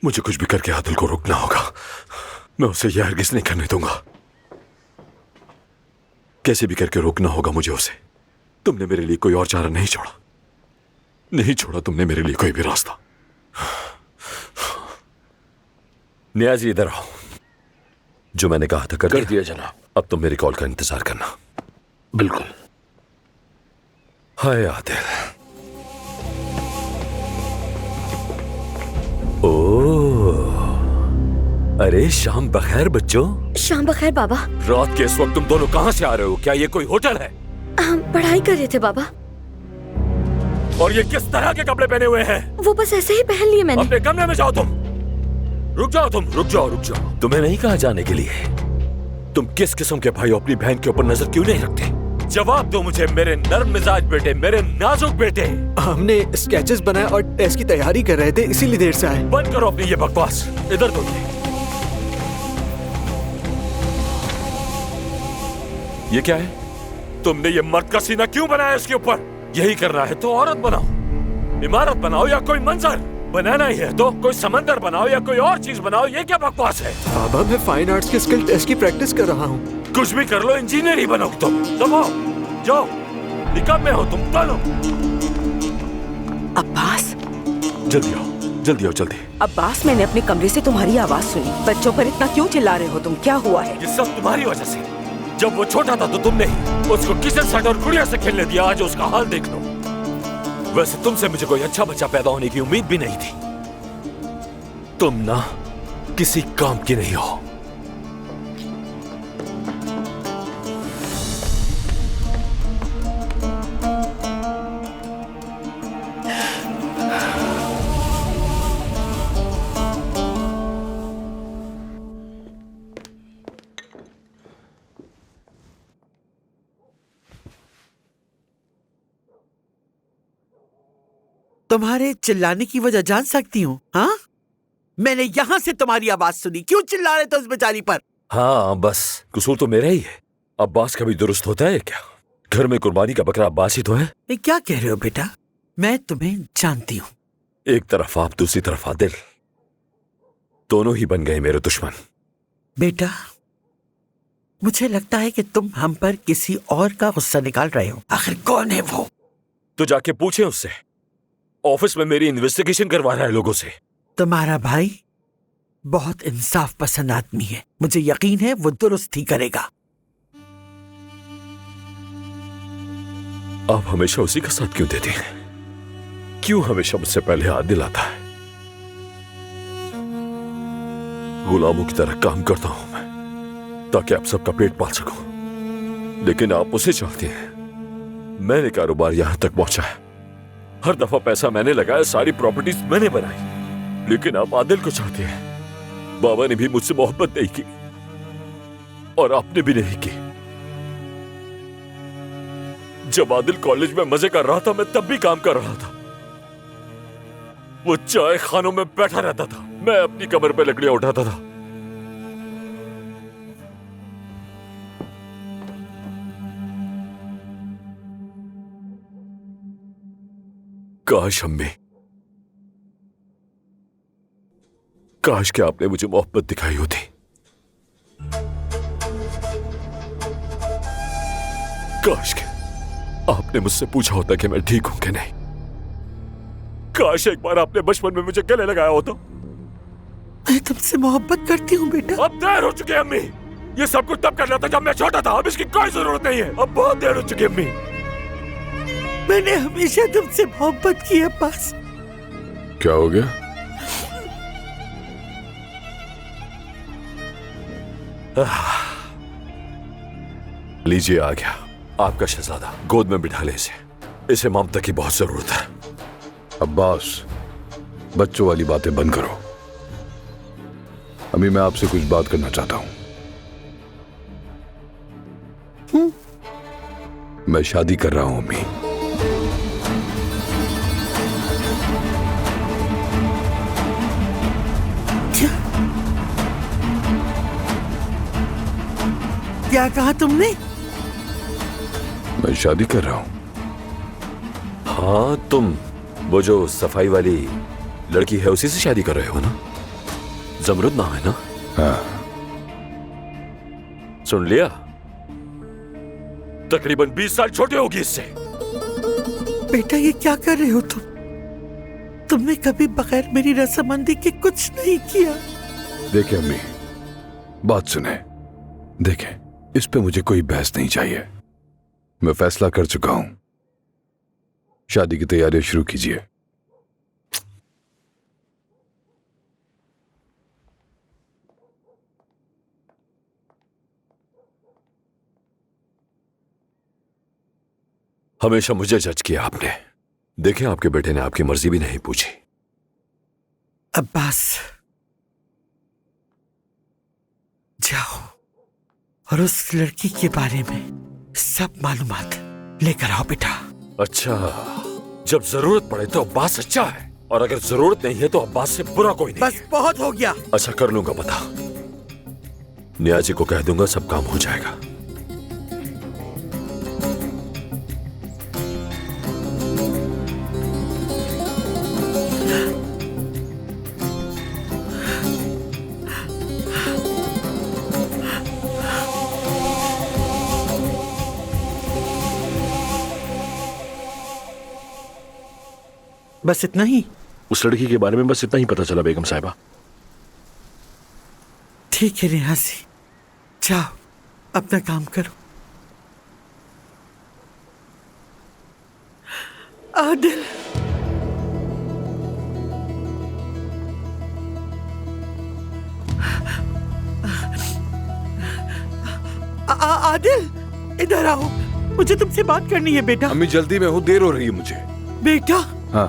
मुझे कुछ भी करके आदिल को रोकना होगा। मैं उसे यह हरगिज़ नहीं करने दूंगा। कैसे भी करके रोकना होगा मुझे उसे। तुमने मेरे लिए कोई और चारा नहीं छोड़ा, नहीं छोड़ा तुमने मेरे लिए कोई भी रास्ता। नियाजी इधर आओ। जो मैंने कहा था कर दिया जनाब। अब तुम मेरी कॉल का इंतजार करना। बिल्कुल। हाय आदिल। ओह, अरे शाम बखैर बच्चों। शाम बखैर बाबा। रात के इस वक्त तुम दोनों कहां से आ रहे हो? क्या ये कोई होटल है? हम पढ़ाई कर रहे थे बाबा। और ये किस तरह के कपड़े पहने हुए हैं? वो बस ऐसे ही पहन लिए मैंने। अपने कमरे में जाओ तुम। रुक जाओ तुम, रुक जाओ रुक जाओ। तुम्हें नहीं कहा जाने के लिए। तुम किस किस्म के भाई अपनी बहन के ऊपर नजर क्यों नहीं रखते? जवाब दो मुझे मेरे नर्म मिजाज बेटे, मेरे नाजुक बेटे। हमने स्केचेस बनाए और टेस्ट की तैयारी कर रहे थे, इसीलिए देर से आए। बंद करो अपनी ये बकवास। इधर दो ये क्या है? तुमने ये मर्द का सीना क्यों बनाया इसके ऊपर? यही करना है तो औरत बनाओ, इमारत बनाओ या कोई मंजर। बनाना ही है तो कोई समंदर बनाओ या कोई और चीज बनाओ। ये क्या बकवास है? बाबा मैं फाइन आर्ट्स के स्किल टेस्ट की प्रैक्टिस कर रहा हूँ। कुछ भी कर लो, इंजीनियर ही बनो तुम। दबाओ, जाओ, निकाम में हो तुम दोनों। अब्बास, जल्दी आओ, जल्दी आओ, जल्दी। अब्बास, मैंने अपने कमरे से तुम्हारी आवाज सुनी। बच्चों पर इतना क्यों चिल्ला रहे हो तुम? क्या हुआ है? ये सब तुम्हारी वजह से। जब वो छोटा था तो तुमने ही उसको किचन सेट और गुड़िया से खेलने दिया। आज उसका हाल देख लो। वैसे तुमसे मुझे कोई अच्छा बच्चा पैदा होने की उम्मीद भी नहीं थी। तुम ना किसी काम की नहीं हो। तुम्हारे चिल्लाने की वजह जान सकती हूँ? हाँ, मैंने यहाँ से तुम्हारी आवाज सुनी। क्यों चिल्ला रहे थे उस बेचारी पर? हाँ बस कसूर तो मेरा ही है। अब्बास कभी दुरुस्त होता है क्या? घर में कुर्बानी का बकरा अब्बास ही तो है। ये क्या कह रहे हो बेटा? मैं तुम्हें जानती हूँ। एक तरफ आप, दूसरी तरफ आदिल, दोनों ही बन गए मेरे दुश्मन। बेटा, मुझे लगता है कि तुम हम पर किसी और का गुस्सा निकाल रहे हो। आखिर कौन है वो? तो जाके पूछे उससे। ऑफिस में मेरी इन्वेस्टिगेशन करवा रहा है लोगों से। तुम्हारा भाई बहुत इंसाफ पसंद आदमी है। मुझे यकीन है वो दुरुस्त ही करेगा। आप हमेशा उसी का साथ क्यों देते हैं? क्यों हमेशा मुझसे पहले आदिल आता है? गुलामों की तरह काम करता हूं मैं ताकि आप सबका पेट पाल सकूं, लेकिन आप उसे चाहते हैं। मैंने कारोबार यहां तक पहुंचा है, हर दफा पैसा मैंने लगाया, सारी प्रॉपर्टीज मैंने बनाई, लेकिन आप आदिल को चाहते हैं। बाबा ने भी मुझसे मोहब्बत नहीं की और आपने भी नहीं की। जब आदिल कॉलेज में मजे कर रहा था मैं तब भी काम कर रहा था। वो चाय खानों में बैठा रहता था, मैं अपनी कमर पे लकड़ियां उठाता था। काश अम्मी, काश कि आपने मुझे मोहब्बत दिखाई होती। काश कि आपने मुझसे पूछा होता कि मैं ठीक हूं कि नहीं। काश एक बार आपने बचपन में मुझे गले लगाया होता। मैं तुमसे मोहब्बत करती हूँ बेटा। अब देर हो चुकी है अम्मी। ये सब कुछ तब करना था जब मैं छोटा था। अब इसकी कोई जरूरत नहीं है। अब बहुत देर हो चुकी है अम्मी। मैंने हमेशा तुमसे मोहब्बत की है अब्बास। क्या हो गया? लीजिए आ गया आपका शहजादा। गोद में बिठा ले इसे। इसे ममता की बहुत जरूरत है। अब्बास, बच्चों वाली बातें बंद करो। अम्मी, मैं आपसे कुछ बात करना चाहता हूं। मैं शादी कर रहा हूं अम्मी। क्या कहा तुमने? मैं शादी कर रहा हूं। हाँ तुम वो जो सफाई वाली लड़की है उसी से शादी कर रहे हो ना? जमरुद नाम है ना? हाँ। सुन लिया? तकरीबन 20 साल छोटे होगी इससे। बेटा ये क्या कर रहे हो तुम? तुमने कभी बगैर मेरी रजामंदी के कुछ नहीं किया। देखें अम्मी, बात सुने। देखें, इस पे मुझे कोई बहस नहीं चाहिए। मैं फैसला कर चुका हूं। शादी की तैयारियां शुरू कीजिए। हमेशा मुझे जज किया आपने। देखें, आपके बेटे ने आपकी मर्जी भी नहीं पूछी। अब्बास, जाओ और उस लड़की के बारे में सब मालूमात लेकर आओ बेटा। अच्छा, जब जरूरत पड़े तो अब्बास अच्छा है, और अगर जरूरत नहीं है तो अब्बास से बुरा कोई नहीं। बस बहुत हो गया। अच्छा, कर लूंगा पता। नियाजी को कह दूंगा, सब काम हो जाएगा। बस इतना ही? उस लड़की के बारे में बस इतना ही पता चला बेगम साहिबा। ठीक है नियाजी, जाओ अपना काम करो। आदिल, आदिल इधर आओ, मुझे तुमसे बात करनी है बेटा। अम्मी जल्दी में हूँ, देर हो रही है मुझे। बेटा, हाँ।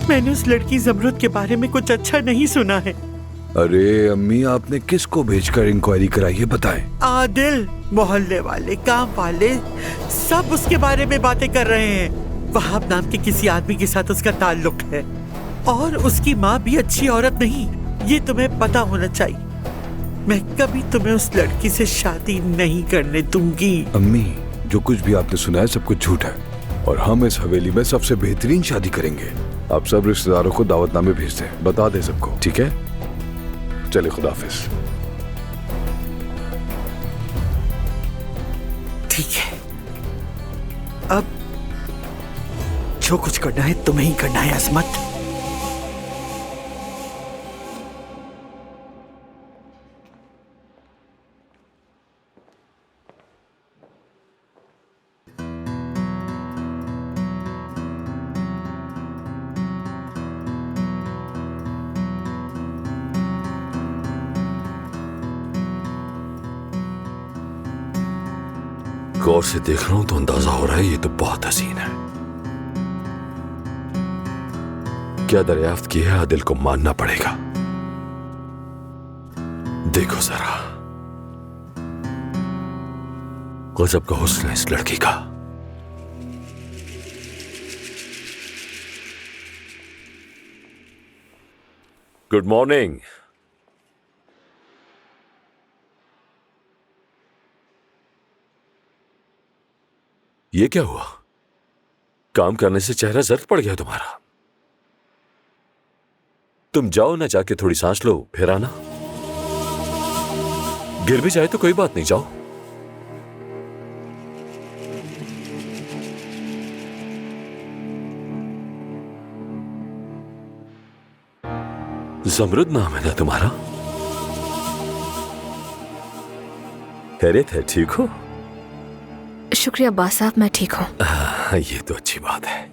मैंने उस लड़की जमरुद के बारे में कुछ अच्छा नहीं सुना है। अरे अम्मी, आपने किसको भेजकर इंक्वायरी कराई है, बताएं। आदिल, मोहल्ले वाले, काम वाले सब उसके बारे में बातें कर रहे हैं। वहाब नाम के किसी आदमी के साथ उसका ताल्लुक है, और उसकी माँ भी अच्छी औरत नहीं, ये तुम्हें पता होना चाहिए। मैं कभी तुम्हें उस लड़की से शादी नहीं करने दूंगी। अम्मी, जो कुछ भी आपने सुना है सब कुछ झूठ है, और हम इस हवेली में सबसे बेहतरीन शादी करेंगे। आप सब रिश्तेदारों को दावतनामे भेज दें, बता दें सबको, ठीक है? चले, खुदा हाफिज। ठीक है, अब जो कुछ करना है तुम्हें ही करना है अजमत। गौर से देख रहा हूं तो अंदाजा हो रहा है ये तो बहुत हसीन है। क्या दरियाफ्त की है, आदिल को मानना पड़ेगा। देखो जरा, गजब का हुस्न है इस लड़की का। Good morning. ये क्या हुआ? काम करने से चेहरा जर्द पड़ गया तुम्हारा। तुम जाओ ना, जाके थोड़ी सांस लो, फिर आना। गिर भी जाए तो कोई बात नहीं, जाओ। जमरुद नाम है ना तुम्हारा? खैरियत है? ठीक हो? शुक्रिया अब्बास साहब, मैं ठीक हूँ। ये तो अच्छी बात है।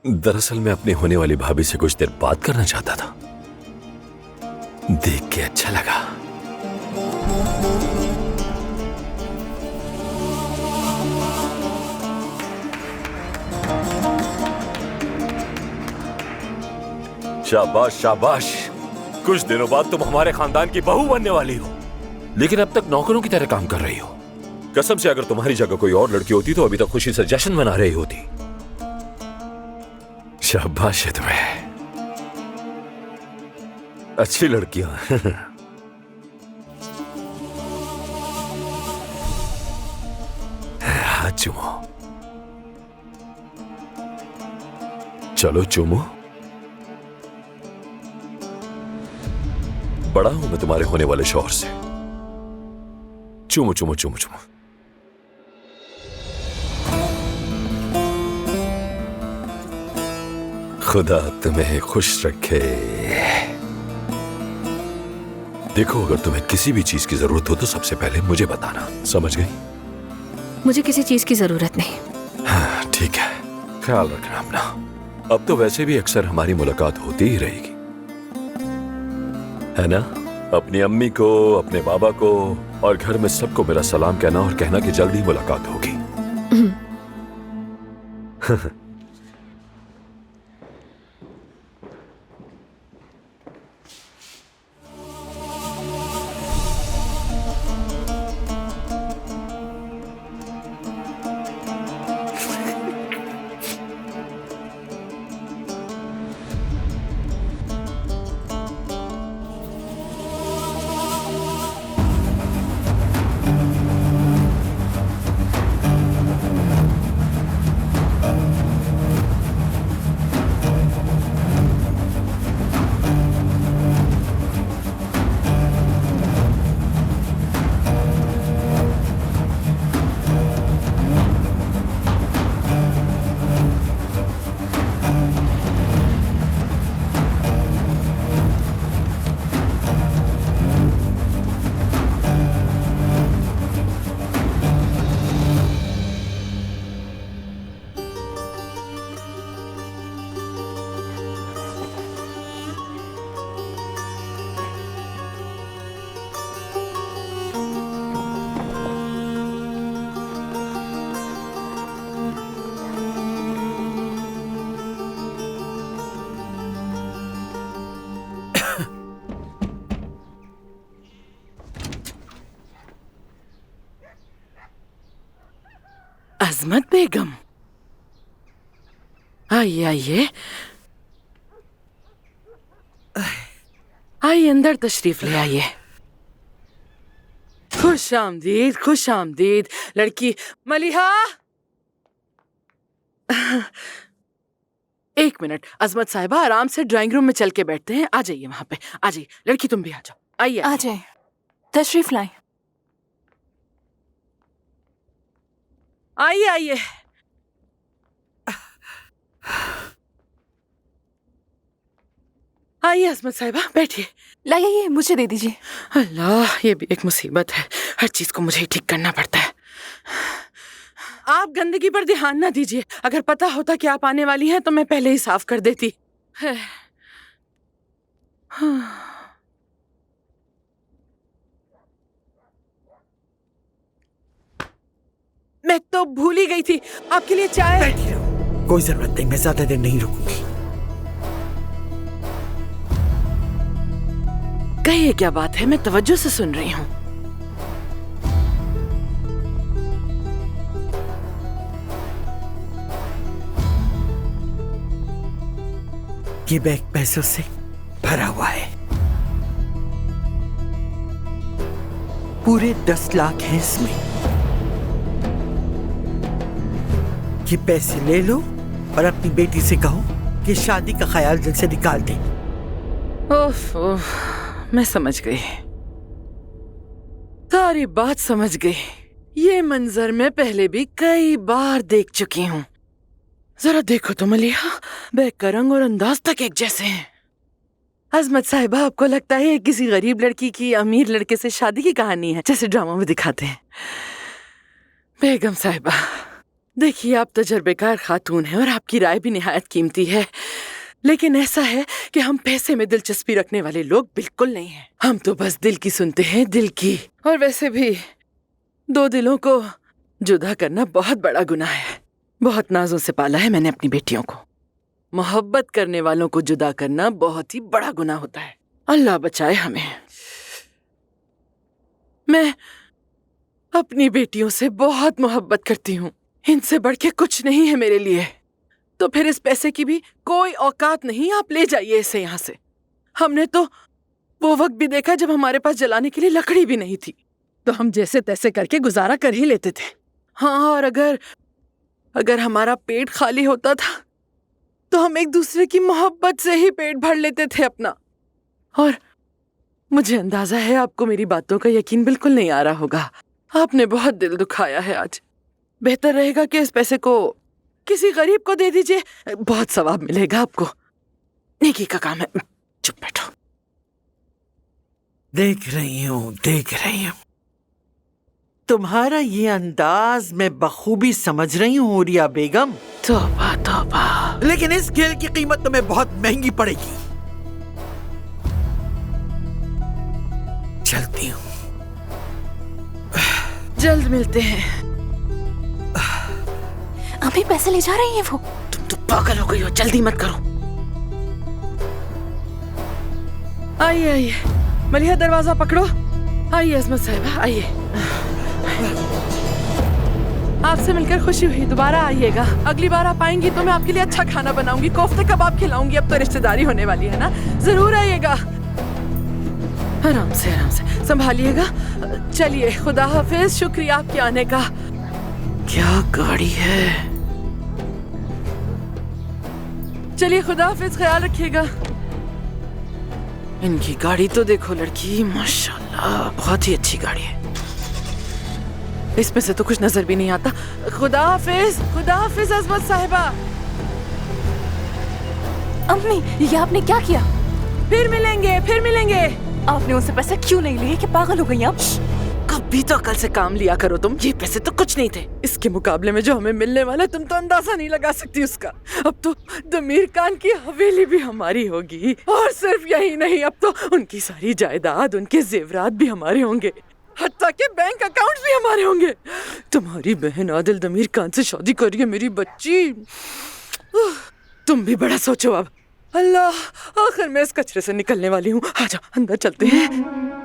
दरअसल मैं अपनी होने वाली भाभी से कुछ देर बात करना चाहता था, देख के अच्छा लगा। शाबाश शाबाश, कुछ दिनों बाद तुम हमारे खानदान की बहू बनने वाली हो, लेकिन अब तक नौकरों की तरह काम कर रही हो। कसम से अगर तुम्हारी जगह कोई और लड़की होती तो अभी तक खुशी से जश्न मना रही होती। शाबाश है तुम्हें, अच्छी लड़कियां। हाथ चूमो, चलो चूमो। बड़ा हूं मैं तुम्हारे होने वाले शौहर से। चुमो चुमो चुमो चुमो। खुदा तुम्हें खुश रखे। देखो, अगर तुम्हें किसी भी चीज की जरूरत हो तो सबसे पहले मुझे बताना, समझ गई? मुझे किसी चीज की जरूरत नहीं। हाँ, ठीक है, ख्याल रखना अपना। अब तो वैसे भी अक्सर हमारी मुलाकात होती ही रहेगी, है ना? अपनी अम्मी को, अपने बाबा को और घर में सबको मेरा सलाम कहना और कहना कि जल्दी मुलाकात होगी। अजमत बेगम, आइए आइए आइए, अंदर तशरीफ ले आइए। खुश आमदीद, खुश आमदीद लड़की। मलिहा, एक मिनट, अजमत साहिबा आराम से ड्राइंग रूम में चल के बैठते हैं। आ जाइए वहां पे, आ जाइए। लड़की तुम भी आ जाओ, आइए। आ जाए, तशरीफ लाएं। आइए आइए। आइए अजमत साहिबा, बैठिए। लाइए, मुझे दे दीजिए। अल्लाह, ये भी एक मुसीबत है, हर चीज को मुझे ही ठीक करना पड़ता है। आप गंदगी पर ध्यान ना दीजिए। अगर पता होता कि आप आने वाली हैं तो मैं पहले ही साफ कर देती। मैं तो भूल ही गई थी, आपके लिए चाय। बैठी रहो, कोई जरूरत नहीं, मैं ज्यादा देर नहीं रुकूंगी। कहिए क्या बात है, मैं तवज्जो से सुन रही हूँ। ये बैग पैसों से भरा हुआ है, पूरे 10 लाख हैं इसमें। ये पैसे ले लो और अपनी बेटी से कहो कि शादी का ख्याल दिल से निकाल दे। ओफ ओफ, मैं समझ गई, सारी बात समझ गई। ये मंजर मैं पहले भी कई बार देख चुकी हूँ। जरा देखो तो मलिहा, बैग का रंग और अंदाज तक एक जैसे हैं। अजमत साहिबा, आपको लगता है ये किसी गरीब लड़की की अमीर लड़के से शादी की कहानी है, जैसे ड्रामा में दिखाते हैं? बेगम साहिबा, देखिए, आप तजर्बेकार खातून हैं और आपकी राय भी निहायत कीमती है, लेकिन ऐसा है कि हम पैसे में दिलचस्पी रखने वाले लोग बिल्कुल नहीं हैं। हम तो बस दिल की सुनते हैं, दिल की। और वैसे भी 2 दिलों को जुदा करना बहुत बड़ा गुनाह है। बहुत नाजों से पाला है मैंने अपनी बेटियों को। मोहब्बत करने वालों को जुदा करना बहुत ही बड़ा गुनाह होता है। अल्लाह बचाए हमें। मैं अपनी बेटियों से बहुत मोहब्बत करती हूँ, इनसे बढ़ के कुछ नहीं है मेरे लिए। तो फिर इस पैसे की भी कोई औकात नहीं, आप ले जाइए इसे यहाँ से। हमने तो वो वक्त भी देखा जब हमारे पास जलाने के लिए लकड़ी भी नहीं थी, तो हम जैसे तैसे करके गुजारा कर ही लेते थे। हाँ, और अगर हमारा पेट खाली होता था तो हम एक दूसरे की मोहब्बत से ही पेट भर लेते थे अपना। और मुझे अंदाजा है आपको मेरी बातों का यकीन बिल्कुल नहीं आ रहा होगा। आपने बहुत दिल दुखाया है आज। बेहतर रहेगा कि इस पैसे को किसी गरीब को दे दीजिए, बहुत सवाब मिलेगा आपको। नेकी का काम है। चुप बैठो। देख रही हूँ तुम्हारा ये अंदाज मैं बखूबी समझ रही हूँ हुरिया बेगम, तौबा तौबा। लेकिन इस खेल की कीमत तुम्हें बहुत महंगी पड़ेगी। चलती हूँ। जल्द मिलते हैं। अभी पैसे ले जा रही है वो। तुम तो पागल हो गई हो, जल्दी मत करो। आइए आइए मलिहा, दरवाजा पकड़ो। आइए अजमत साहिबा, आइए। आपसे मिलकर खुशी हुई, दोबारा आइएगा। अगली बार आप आएंगी तो मैं आपके लिए अच्छा खाना बनाऊंगी, कोफ्ते कबाब खिलाऊंगी। अब तो रिश्तेदारी होने वाली है ना, जरूर आइएगा। आराम से संभालिएगा। चलिए, खुदा हाफिज। शुक्रिया आपके आने का। क्या गाड़ी है। चलिए, खुदा हाफिज, ख्याल रखिएगा। इनकी गाड़ी तो देखो लड़की, माशाल्लाह बहुत ही अच्छी गाड़ी है। इसमें से तो कुछ नजर भी नहीं आता। खुदा हाफिज अजमत साहिबा। अम्मी, ये आपने क्या किया? फिर मिलेंगे। आपने उनसे पैसे क्यों नहीं लिए कि पागल हो गई आप? कभी तो अकल से काम लिया करो तुम। ये पैसे तो कुछ नहीं थे, इसके मुकाबले में जो हमें मिलने वाला तुम तो अंदाजा नहीं लगा सकती उसका। अब तो दमीर खान की हवेली भी हमारी होगी, और सिर्फ यही नहीं, अब तो उनकी सारी जायदाद, उनके जेवरात भी हमारे होंगे, हत्ता के बैंक अकाउंट्स भी हमारे होंगे। तुम्हारी बहन आदिल दमीर खान से शादी करिए मेरी बच्ची। तुम भी बड़ा सोचो अब। अल्लाह, आखिर मैं इस कचरे से निकलने वाली हूँ। आ जाओ, अंदर चलते हैं।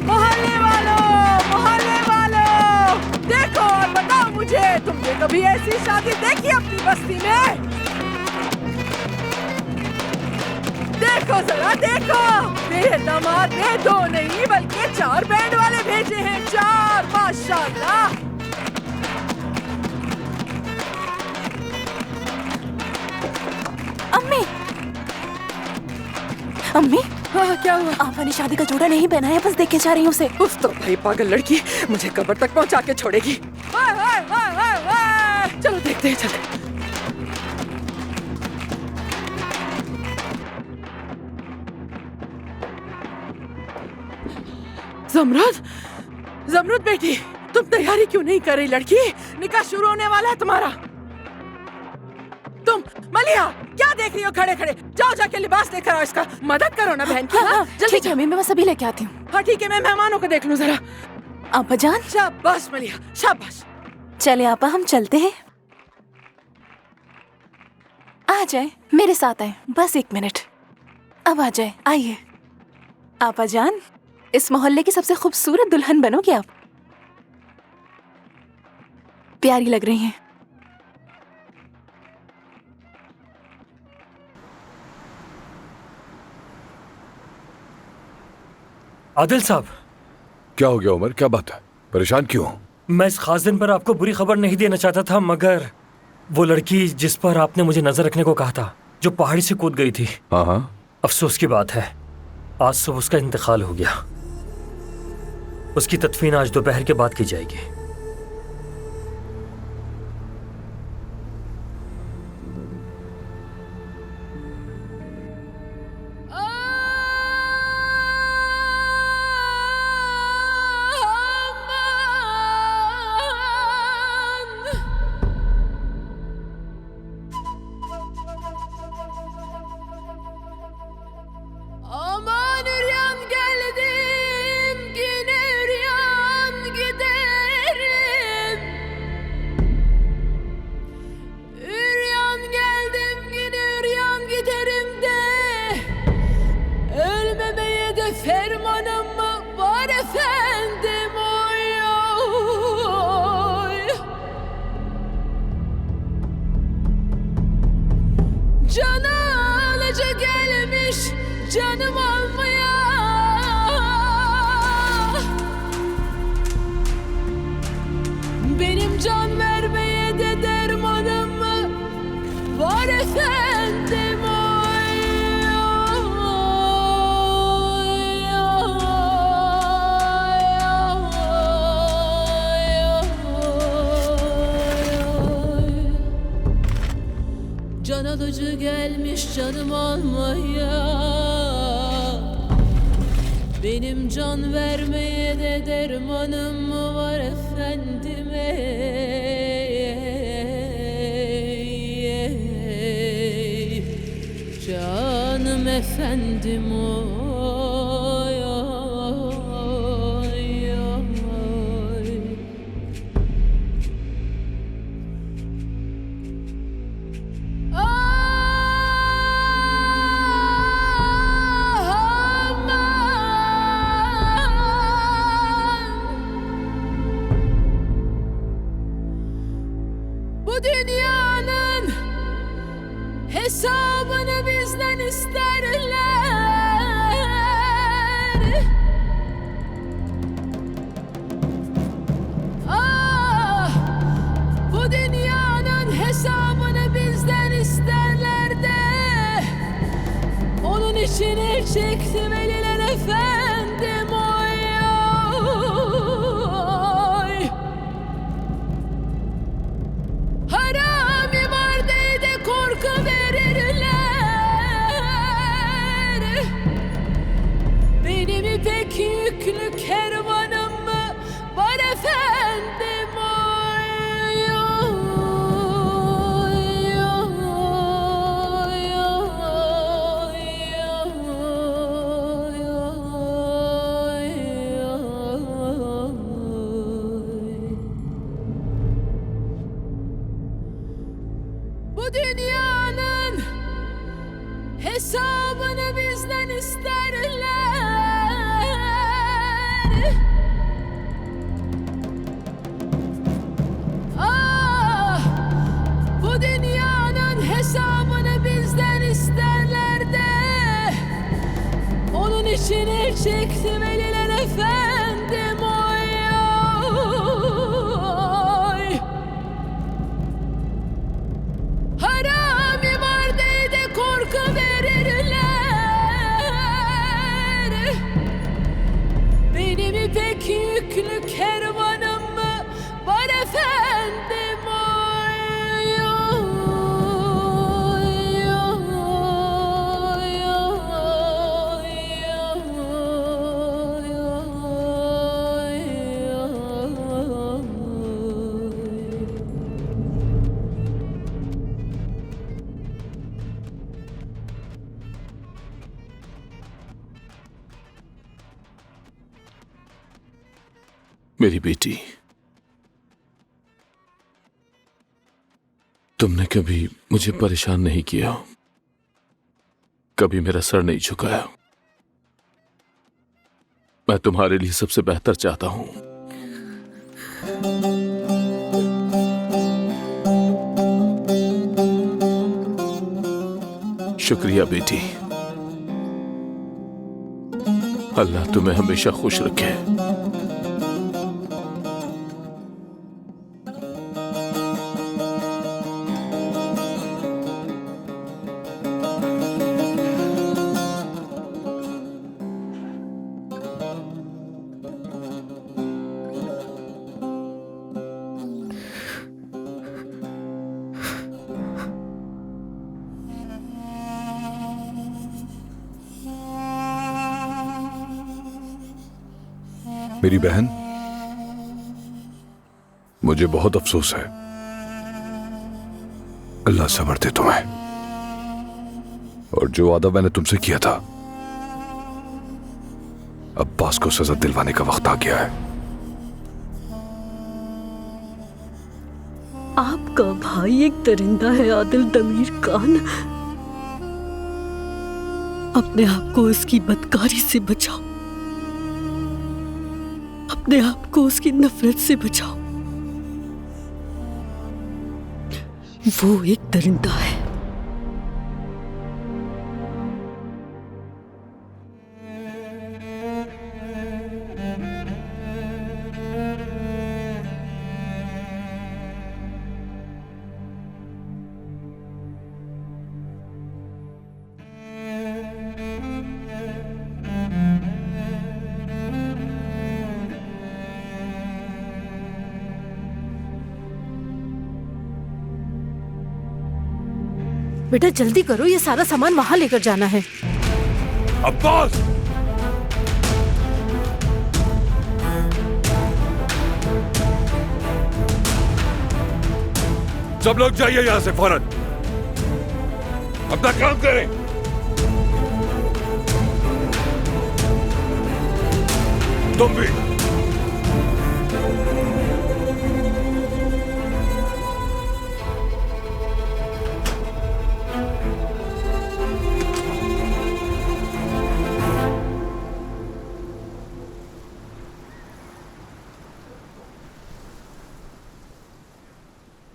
मोहल्ले वालों, देखो और बताओ मुझे, तुमने कभी ऐसी शादी देखी अपनी बस्ती में? देखो जरा देखो, मेरे दामाद ने 2 नहीं बल्कि 4 बैंड वाले भेजे हैं, 4, माशाल्लाह। अम्मी, हाँ, क्या हुआ? आपा ने शादी का जोड़ा नहीं पहनाया, बस देख के जा रही हूँ उसे। उफ, तो भाई पागल लड़की मुझे कब्र तक पहुंचा के छोड़ेगी। चलो देखते हैं, चलते। जमरुद बेटी, तुम तैयारी क्यों नहीं कर रही लड़की? निकाह शुरू होने वाला है तुम्हारा। तुम मलिहा क्या देख रही हो खड़े खड़े? जाओ जाके लिबास लेकर आओ इसका, मदद करो ना बहन की। हाँ, जल्दी। ठीक है, मैं बस अभी लेके आती हूँ। हाँ ठीक है, मैं मेहमानों को देख लूं जरा। आपा जान, शाबाश मलिहा, शाबाश। चले आपा, हम चलते हैं। आ जाए, मेरे साथ आए, बस 1 मिनट। अब आ जाए, आइए। आपा जान, इस मोहल्ले की सबसे खूबसूरत दुल्हन बनोगे आप। प्यारी लग रही हैं। आदिल साहब, क्या हो गया उमर? क्या बात है? परेशान क्यों हो? मैं इस खास दिन पर आपको बुरी खबर नहीं देना चाहता था, मगर वो लड़की जिस पर आपने मुझे नजर रखने को कहा था, जो पहाड़ी से कूद गई थी, हाँ हाँ, अफसोस की बात है आज सुबह उसका इंतकाल हो गया। उसकी तदफीन आज दोपहर के बाद की जाएगी। Aman üryan geldim, yine üryan giderim. Üryan geldim, yine üryan giderim de. Ölmemeye de fermanım mı var efendim, oy oy. Cana alıcı gelmiş, canım almaya. Benim can vermeye de dermanım mı var efendim, oy oy. Can alıcı gelmiş canım almaya. Benim can vermeye de dermanım mı var efendim, ey. Canım efendim, oy oy oy. Bu dünyanın hesabını bizden isterler. Ah, bu dünyanın hesabını bizden isterler de. Onun için el çektim eliler efendim, oy oy. Harami vardı de korku verirler. Benim ipek yüklü kervanım mı var efendim, oy oy oy oy. Bu dünyanın hesabını bizden isterler. Ah, bu dünyanın hesabını bizden isterler de. Onun için el çektim eliler efendim, oy oy. Harami vardı de korku verirler. Benim ipek yüklü kervanım mı var efendim, oy oy oy. मेरी बेटी, तुमने कभी मुझे परेशान नहीं किया, कभी मेरा सर नहीं झुकाया। मैं तुम्हारे लिए सबसे बेहतर चाहता हूं। शुक्रिया बेटी। अल्लाह तुम्हें हमेशा खुश रखे। मेरी बहन, मुझे बहुत अफसोस है। अल्लाह सब्र दे तुम्हें। और जो वादा मैंने तुमसे किया था, अब्बास को सजा दिलवाने का वक्त आ गया है। आपका भाई एक दरिंदा है आदिल दमीर खान। अपने आप को उसकी बदकारी से बचाओ, अपने आप को उसकी नफरत से बचाओ। वो एक दरिंदा है। बेटा जल्दी करो, ये सारा सामान वहां लेकर जाना है। अब्बास! सब लोग जाइए यहां से फौरन। अपना काम करें। तुम भी।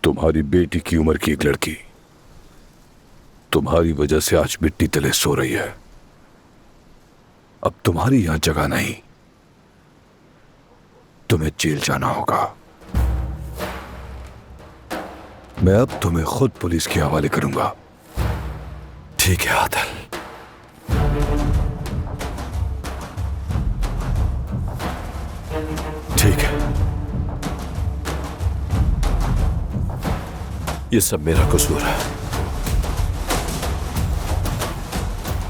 तुम्हारी बेटी की उम्र की एक लड़की तुम्हारी वजह से आज मिट्टी तले सो रही है। अब तुम्हारी यहां जगह नहीं, तुम्हें जेल जाना होगा। मैं अब तुम्हें खुद पुलिस के हवाले करूंगा। ठीक है आदिल। ठीक है, ये सब मेरा कसूर है।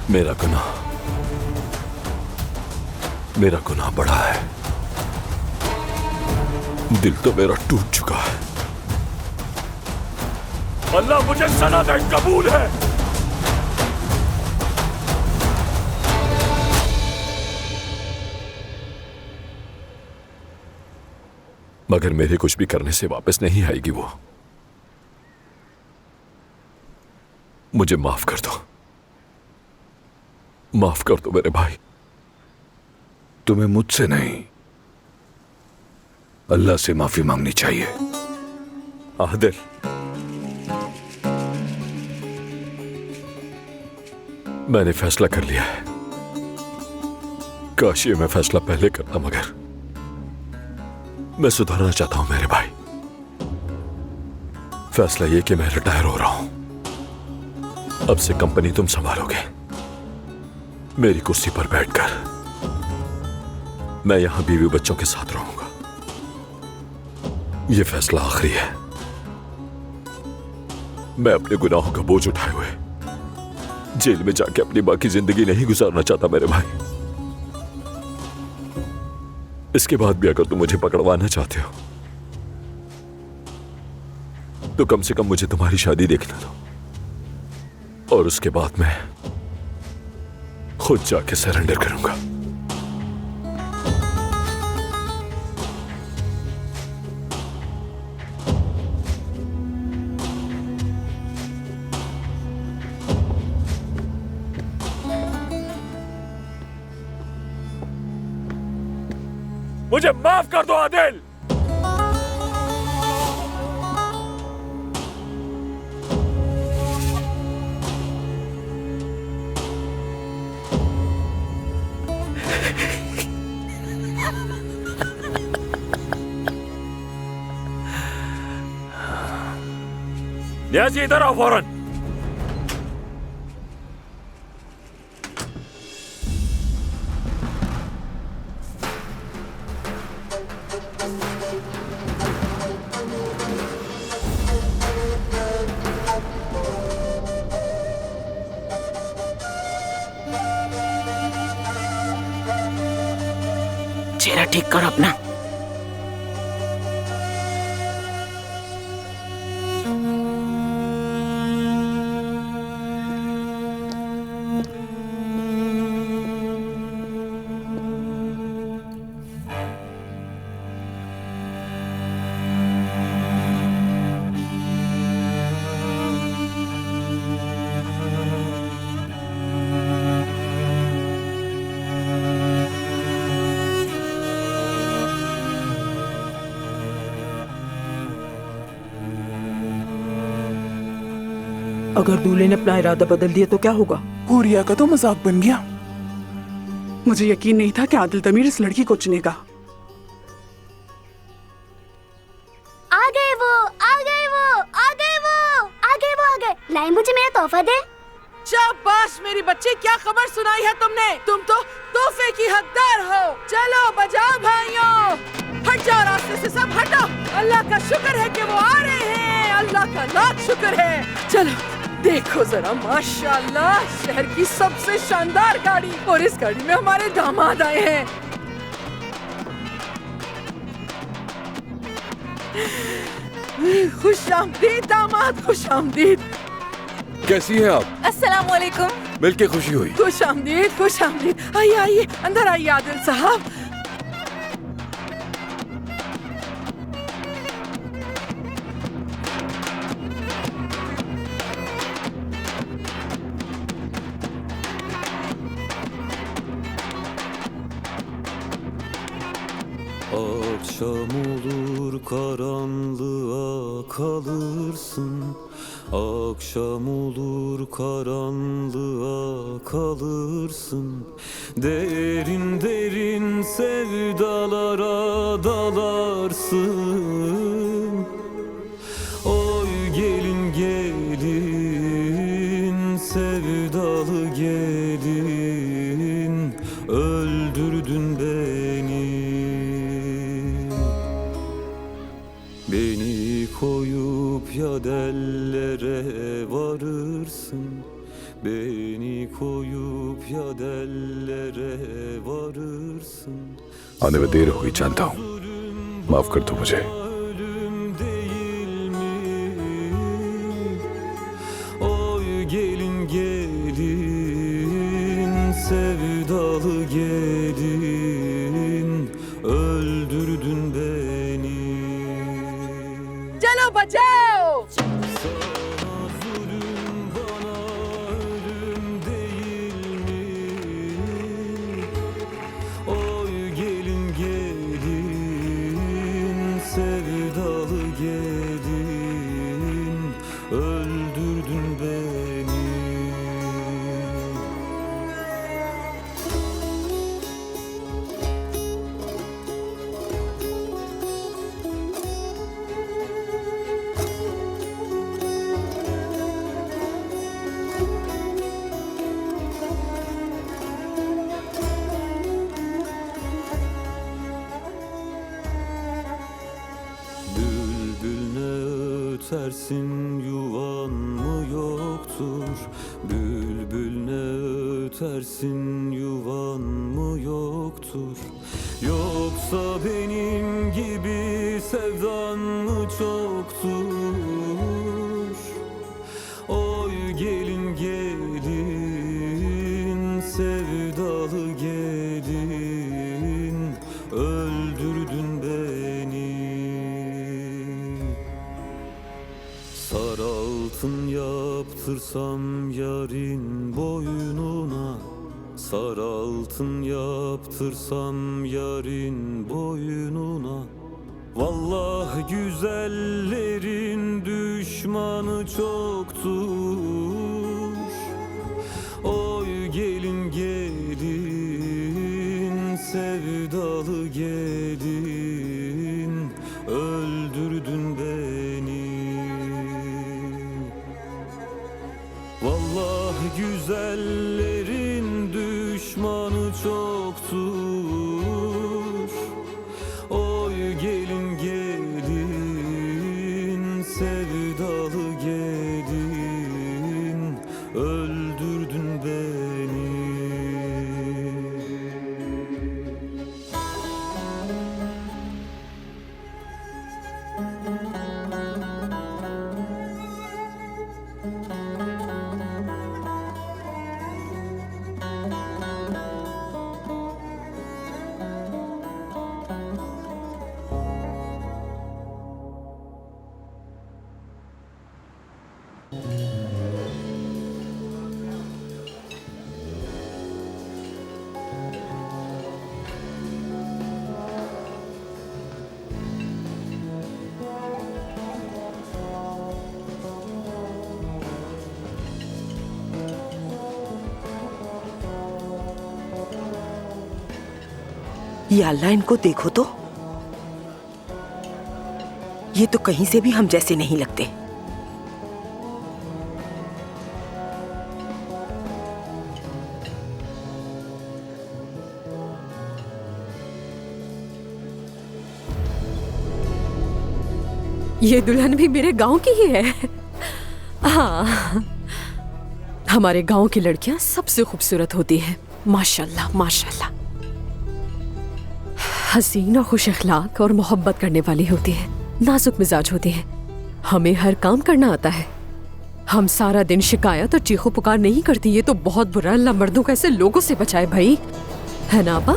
मेरा गुनाह बड़ा है। दिल तो मेरा टूट चुका है। अल्लाह मुझे सजा दे, कबूल है। मगर मेरे कुछ भी करने से वापस नहीं आएगी वो। मुझे माफ कर दो, माफ कर दो मेरे भाई। तुम्हें मुझसे नहीं, अल्लाह से माफी मांगनी चाहिए। आदिल, मैंने फैसला कर लिया है। काश ये मैं फैसला पहले करता, मगर मैं सुधरना चाहता हूं मेरे भाई। फैसला ये कि मैं रिटायर हो रहा हूं। अब से कंपनी तुम संभालोगे, मेरी कुर्सी पर बैठकर। मैं यहां बीवी बच्चों के साथ रहूंगा। यह फैसला आखिरी है। मैं अपने गुनाहों का बोझ उठाए हुए जेल में जाके अपनी बाकी जिंदगी नहीं गुजारना चाहता मेरे भाई। इसके बाद भी अगर तुम मुझे पकड़वाना चाहते हो तो कम से कम मुझे तुम्हारी शादी देखना दो, और उसके बाद मैं खुद जाके सरेंडर करूंगा। मुझे माफ कर दो आदिल। न्याजी इधर आओ फौरन। चेहरा ठीक कर अपना। अगर दूल्हे ने अपना इरादा बदल दिया तो क्या होगा? हुरिया का तो मजाक बन गया। मुझे यकीन नहीं था कि आदिल तमीर इस लड़की को चुनेगा। आ गए वो, आ गए वो, आ गए वो, आ गए वो, आ गए। लाई मुझे मेरा तोहफा दे। शाबाश मेरी बच्ची, क्या खबर सुनाई है तुमने? तुम तो तोहफे की हकदार हो। चलो बजाओ भाइयों, हट जाओ रास्ते से, सब हटो। अल्लाह का शुक्र है कि वो आ रहे हैं, अल्लाह का लाख शुक्र है। चलो देखो जरा, माशाल्लाह, शहर की सबसे शानदार गाड़ी, और इस गाड़ी में हमारे दामाद आए हैं। खुश आमदीद दामाद, खुश आमदीद। कैसी हैं आप? अस्सलाम वालेकुम। मिलके खुशी हुई। खुश आमदीद, खुश आमदीद। आइए आइए, अंदर आइए आदिल साहब। Akşam olur karanlığa kalırsın. Akşam olur karanlığa kalırsın. Derin derin sevdalara dalarsın. Oy gelin gelin sevdalı gelin, öldürdün beni. Beni koyup ya dellere varırsın. Beni koyup ya dellere varırsın. आने में देर हुई जानता हूँ, माफ कर दो मुझे। Ölüm değil mi? Oy gelin gelin sevdalı gelin, öldürdün beni. चलो बचाओ। Sana zulüm, bana ölüm değil mi? Oy gelin gelin sevdalı gelin, öldürdün beni. Bülbül ne ötersin, yuvan mı yoktur? Bülbül ne ötersin, yuvan mı yoktur? Yoksa benim gibi sevdan mı çoktur? Oy gelin gelin sevdalı gelin, öldürdün beni. Sar altın yaptırsam yarın boynuna, Sarı altın yaptırsam yarın boynuna. Vallahi güzellerin düşmanı çoktur. Oy gelin gelin, sevdalı gelin, öldürdün beni. Vallahi güzellerin düşmanı çoktur. Oy gelin gelin, sevdalı gelin, öldürdün beni. या अल्लाह, इनको देखो तो, ये तो कहीं से भी हम जैसे नहीं लगते। ये दुल्हन भी मेरे गांव की ही है। हाँ, हमारे गांव की लड़कियां सबसे खूबसूरत होती हैं। माशाल्लाह माशाल्लाह, हसीन और खुश अखलाक और मोहब्बत करने वाली होती है, नाजुक मिजाज होती है। हमें हर काम करना आता है। हम सारा दिन शिकायत और चीखो पुकार नहीं करती। ये तो बहुत बुरा। अल्लाह मर्दों को ऐसे लोगों से बचाए भाई, है ना आपा?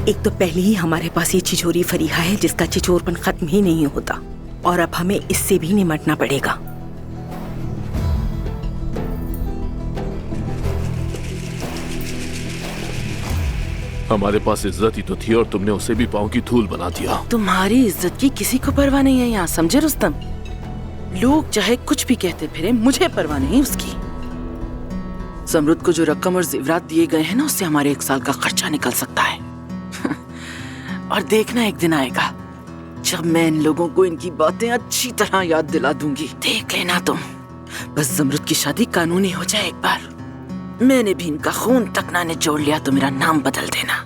एक तो पहले ही हमारे पास ये छिछोरी फरीहा है जिसका छिछोरपन खत्म ही नहीं होता, और अब हमें इससे भी निमटना पड़ेगा। हमारे पास इज्जत ही तो थी और तुमने उसे भी पांव की धूल बना दिया। तुम्हारी इज्जत की किसी को परवाह नहीं है यहाँ, समझे रुस्तम? लोग चाहे कुछ भी कहते फिरे, मुझे परवाह नहीं उसकी। जमरुद को जो रकम और जेवरात दिए गए हैं ना, उससे हमारे 1 साल का खर्चा निकल सकता है। और देखना एक दिन आएगा जब मैं इन लोगों को इनकी बातें अच्छी तरह याद दिला दूंगी। देख लेना तुम। बस जमरुद की शादी कानूनी हो जाए एक बार। मैंने भी इनका खून तक ना निचोड़ लिया तो मेरा नाम बदल देना।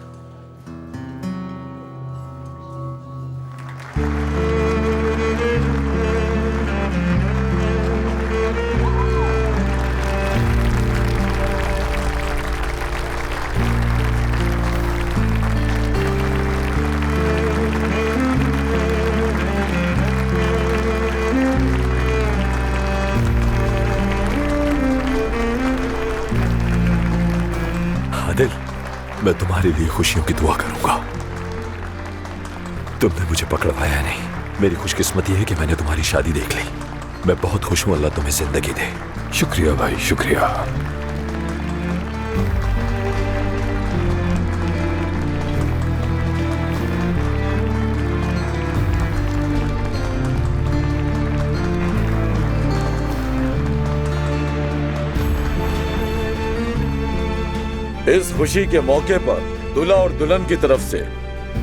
आदिल, मैं तुम्हारे लिए खुशियों की दुआ करूंगा। तुमने मुझे पकड़वाया नहीं। मेरी खुशकिस्मती है कि मैंने तुम्हारी शादी देख ली। मैं बहुत खुश हूं। अल्लाह तुम्हें जिंदगी दे। शुक्रिया भाई, शुक्रिया। इस खुशी के मौके पर दूल्हा और दुल्हन की तरफ से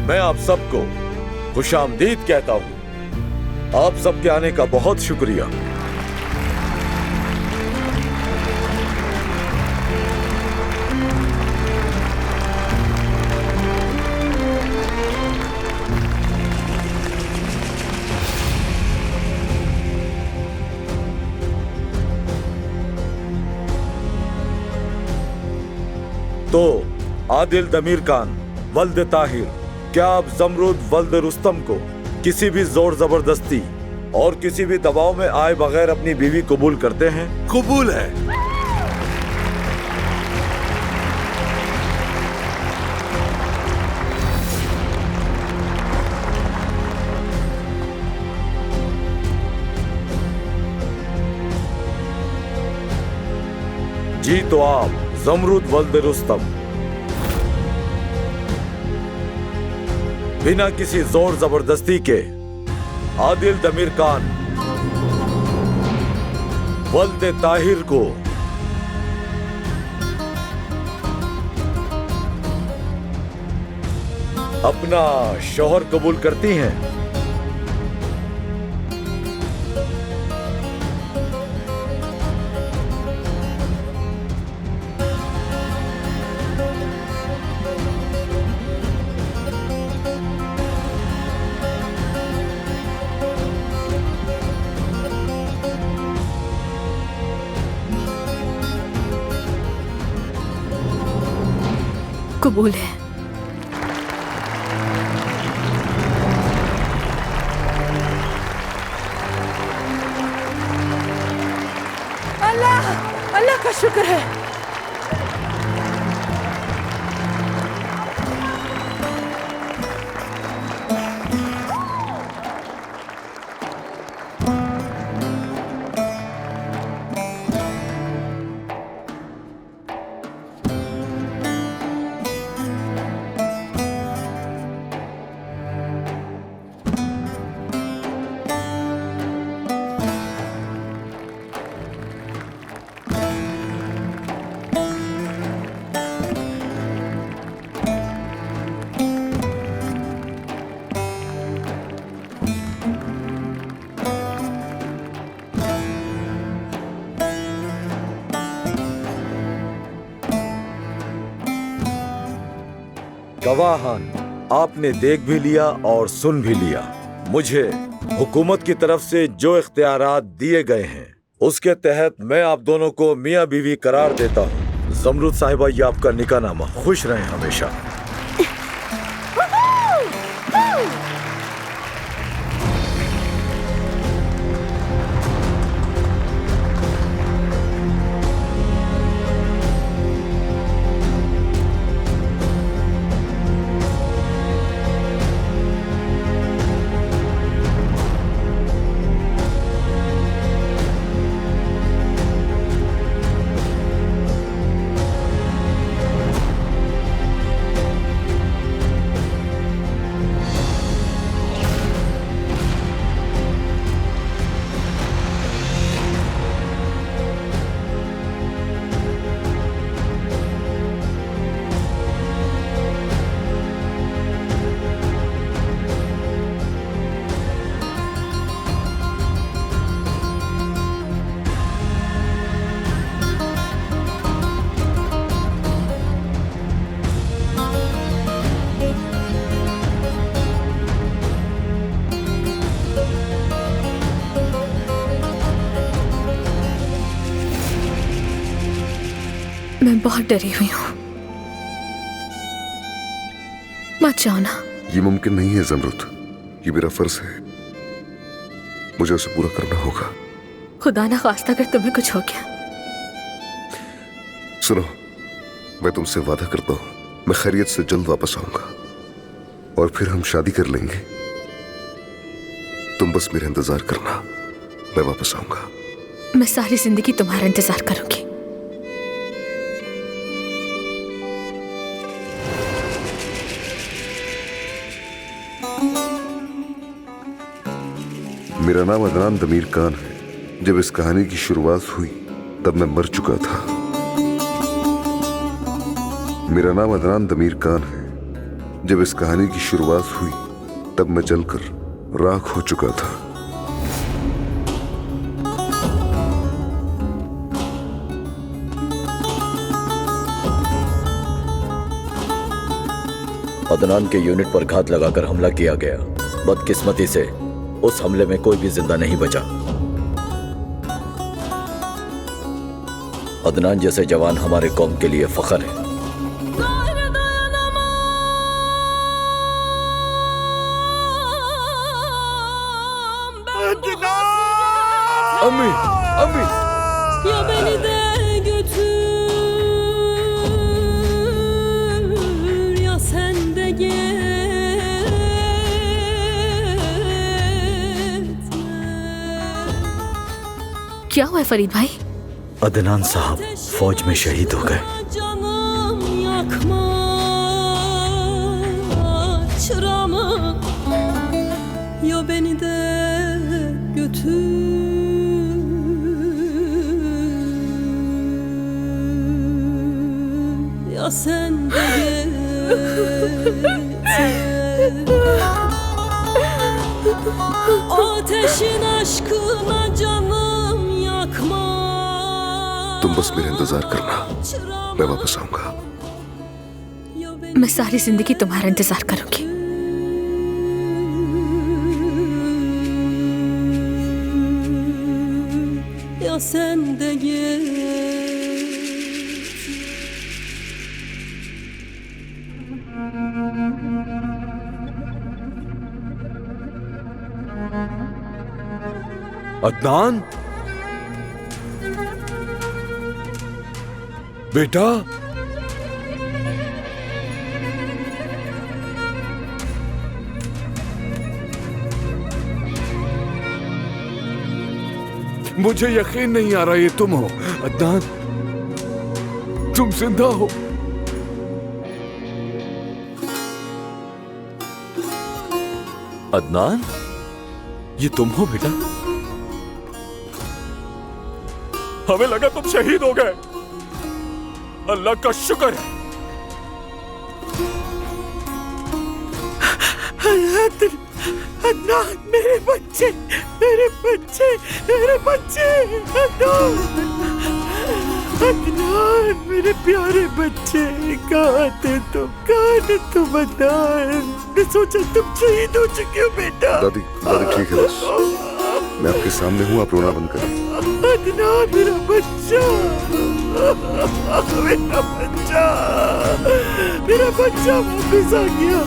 मैं आप सबको खुशामदीद कहता हूं। आप सबके आने का बहुत शुक्रिया। तो आदिल दमीर खान वल्द ताहिर, क्या आप जमरुद वल्द रुस्तम को किसी भी जोर जबरदस्ती और किसी भी दबाव में आए बगैर अपनी बीवी कबूल करते हैं? कबूल है। जी तो आप जमरुद वल्द रुस्तम बिना किसी जोर जबरदस्ती के आदिल दमीर खान वल्द ताहिर को अपना शौहर कबूल करती हैं? कबूल है। अल्लाह अल्लाह का शुक्र है। गवाहान, आपने देख भी लिया और सुन भी लिया। मुझे हुकूमत की तरफ से जो इख्तियारात दिए गए हैं उसके तहत मैं आप दोनों को मियाँ बीवी करार देता हूँ। जमरुद साहिबा, ये आपका निकाहनामा। खुश रहें हमेशा। मैं बहुत डरी हुई हूँ। मत जाओ ना। ये मुमकिन नहीं है जमरुद, ये मेरा फर्ज है, मुझे उसे पूरा करना होगा। खुदा ना खास्ता अगर तुम्हें कुछ हो गया। सुनो, मैं तुमसे वादा करता हूँ मैं खैरियत से जल्द वापस आऊंगा और फिर हम शादी कर लेंगे। तुम बस मेरा इंतजार करना, मैं वापस आऊंगा। मैं सारी जिंदगी तुम्हारा इंतजार करूंगी। मेरा नाम अदनान दमीर खान है। जब इस कहानी की शुरुआत हुई तब मैं मर चुका था। मेरा नाम अदनान दमीर खान है। जब इस कहानी की शुरुआत हुई तब मैं जलकर राख हो चुका था। अदनान के यूनिट पर घात लगाकर हमला किया गया। बदकिस्मती से उस हमले में कोई भी जिंदा नहीं बचा। अदनान जैसे जवान हमारे कौम के लिए फख्र है। अम्मी, अम्मी। Ya beni de götür ya sen de क्या हुआ है फरीद भाई? अदनान साहब फौज में शहीद हो गए। Canım yakma çıramı. Ya beni de götür. Ya sen de ateşin aşkına canım yakma. तुम बस मेरा इंतजार करना, मैं वापस आऊंगा। मैं सारी जिंदगी तुम्हारा इंतजार करूंगी। Ya sen de gel. Adnan बेटा, मुझे यकीन नहीं आ रहा ये तुम हो अदनान, तुम जिंदा हो। अदनान, ये तुम हो बेटा? हमें लगा तुम शहीद हो गए। अल्लाह का शुक्र है। अदनान, मेरे बच्चे, मेरे बच्चे, मेरे बच्चे, अदनान, मेरे प्यारे बच्चे, कहाँ थे तुम, अदनान? मैं सोचा तुम शहीद हो चुके हो बेटा। दादी, दादी ठीक है बस, मैं आपके सामने हूँ, आप रोना बंद करें। अदनान, मेरा बच्चा, मेरा बच्चा, मेरा बच्चा वापस आ गया।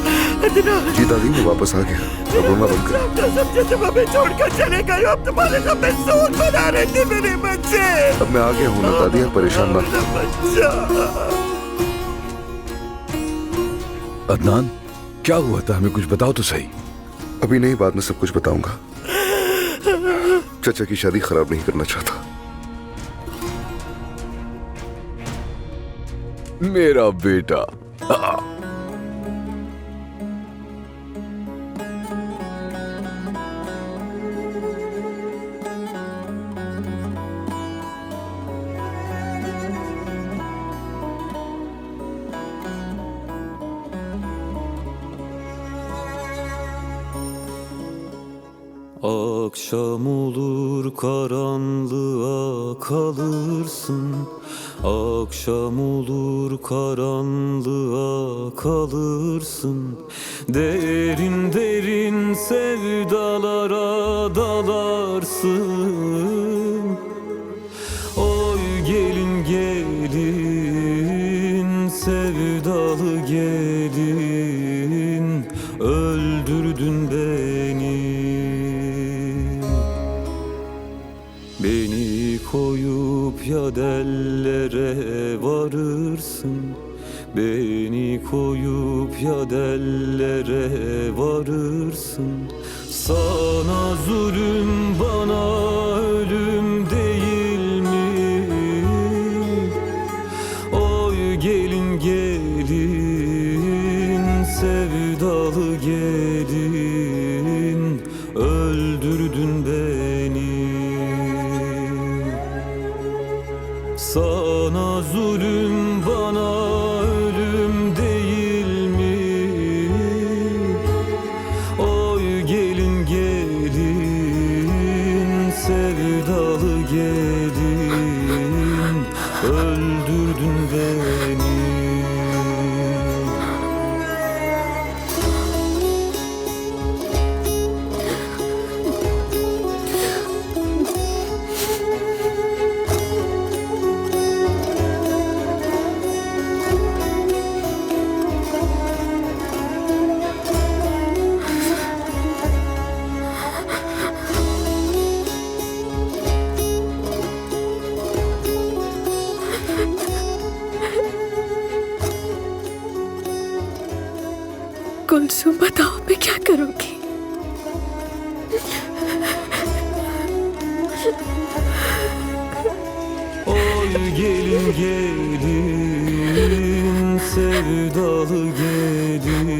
अदनान जी दादी, मैं वापस आ गया, अब रोना बंद करें। तो समझे तुम हमें छोड़कर चले गए, अब तुम्हारे सब में सूर बना रहे थे मेरे बच्चे। अब मैं आ गया हूँ ना दादी, आप परेशान ना हो। बच्चा, अदनान, क्या हुआ था, हमें कुछ बताओ तो सही। अभी नहीं, बाद में सब कुछ बताऊंगा। चाचा की शादी खराब नहीं करना चाहता। मेरा बेटा। Akşam olur karanlığa kalırsın. Akşam olur karanlığa kalırsın. Derin derin sevdalara dalarsın. Oy gelin gelin sevdalı gelin, öldürdün beni. Beni koyup ya dellere varırsın. Beni koyup ya dellere varırsın. Sana zulüm, bana ölüm değil mi? Oy gelin gelin sevdalı gelin, öldürdün beni. Sana zulüm, bana ölüm değil mi? Oy gelin gelin sevdalı gelin, öldürdün beni. Kulsum, बताओ मैं क्या करूंगी? O gelin gelin sevdalı gelin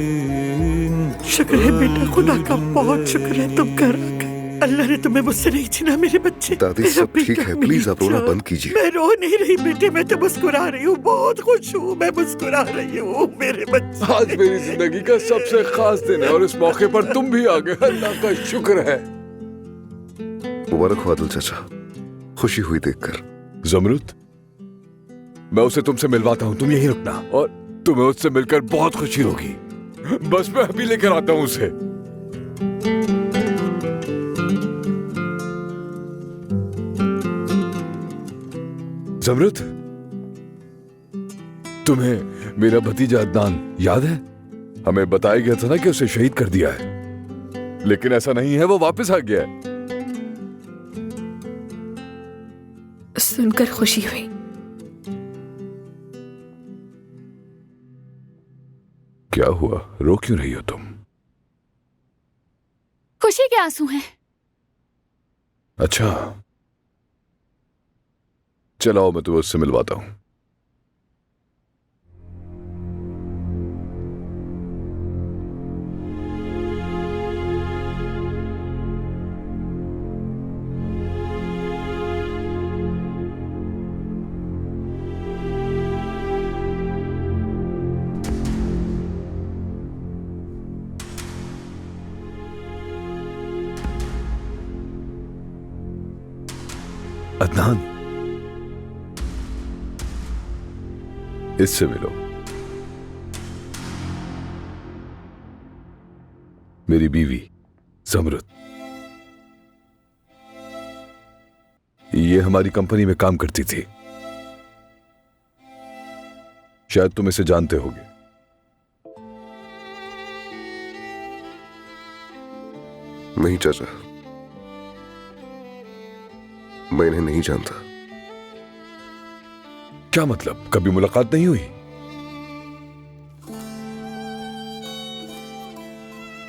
शुक्र है बेटा, खुदा का बहुत शुक्र है तुम कर अल्लाह ने तुम्हें मुझसे नहीं छीना मेरे बच्चे। दादी सब ठीक है, प्लीज आप रोना बंद कीजिए। मैं रो नहीं रही बेटे, मैं तो मुस्कुरा रही हूँ, बहुत खुश हूँ, मैं मुस्कुरा रही हूँ मेरे बच्चे। आज मेरी जिंदगी का सबसे खास दिन है और इस मौके पर तुम भी आ गए, अल्लाह का शुक्र है। मुबारक हो आदिल चाचा, खुशी हुई देखकर। जमरुद, मैं उसे तुमसे मिलवाता हूँ, तुम यहीं रुकना और तुम्हें उससे मिलकर बहुत खुशी होगी। बस मैं अभी लेकर आता हूँ उसे। जमरुद, तुम्हें मेरा भतीजा अदनान याद है? हमें बताया गया था ना कि उसे शहीद कर दिया है, लेकिन ऐसा नहीं है, वो वापस आ गया है। सुनकर खुशी हुई। क्या हुआ, रो क्यों रही हो तुम? खुशी के आंसू हैं। अच्छा, चलाओ मैं तुम्हें उससे मिलवाता हूं। अदनान, इससे मिलो। मेरी बीवी जमरुद, ये हमारी कंपनी में काम करती थी, शायद तुम इसे जानते होगे। नहीं चाचा, मैं इन्हें नहीं जानता। क्या मतलब, कभी मुलाकात नहीं हुई?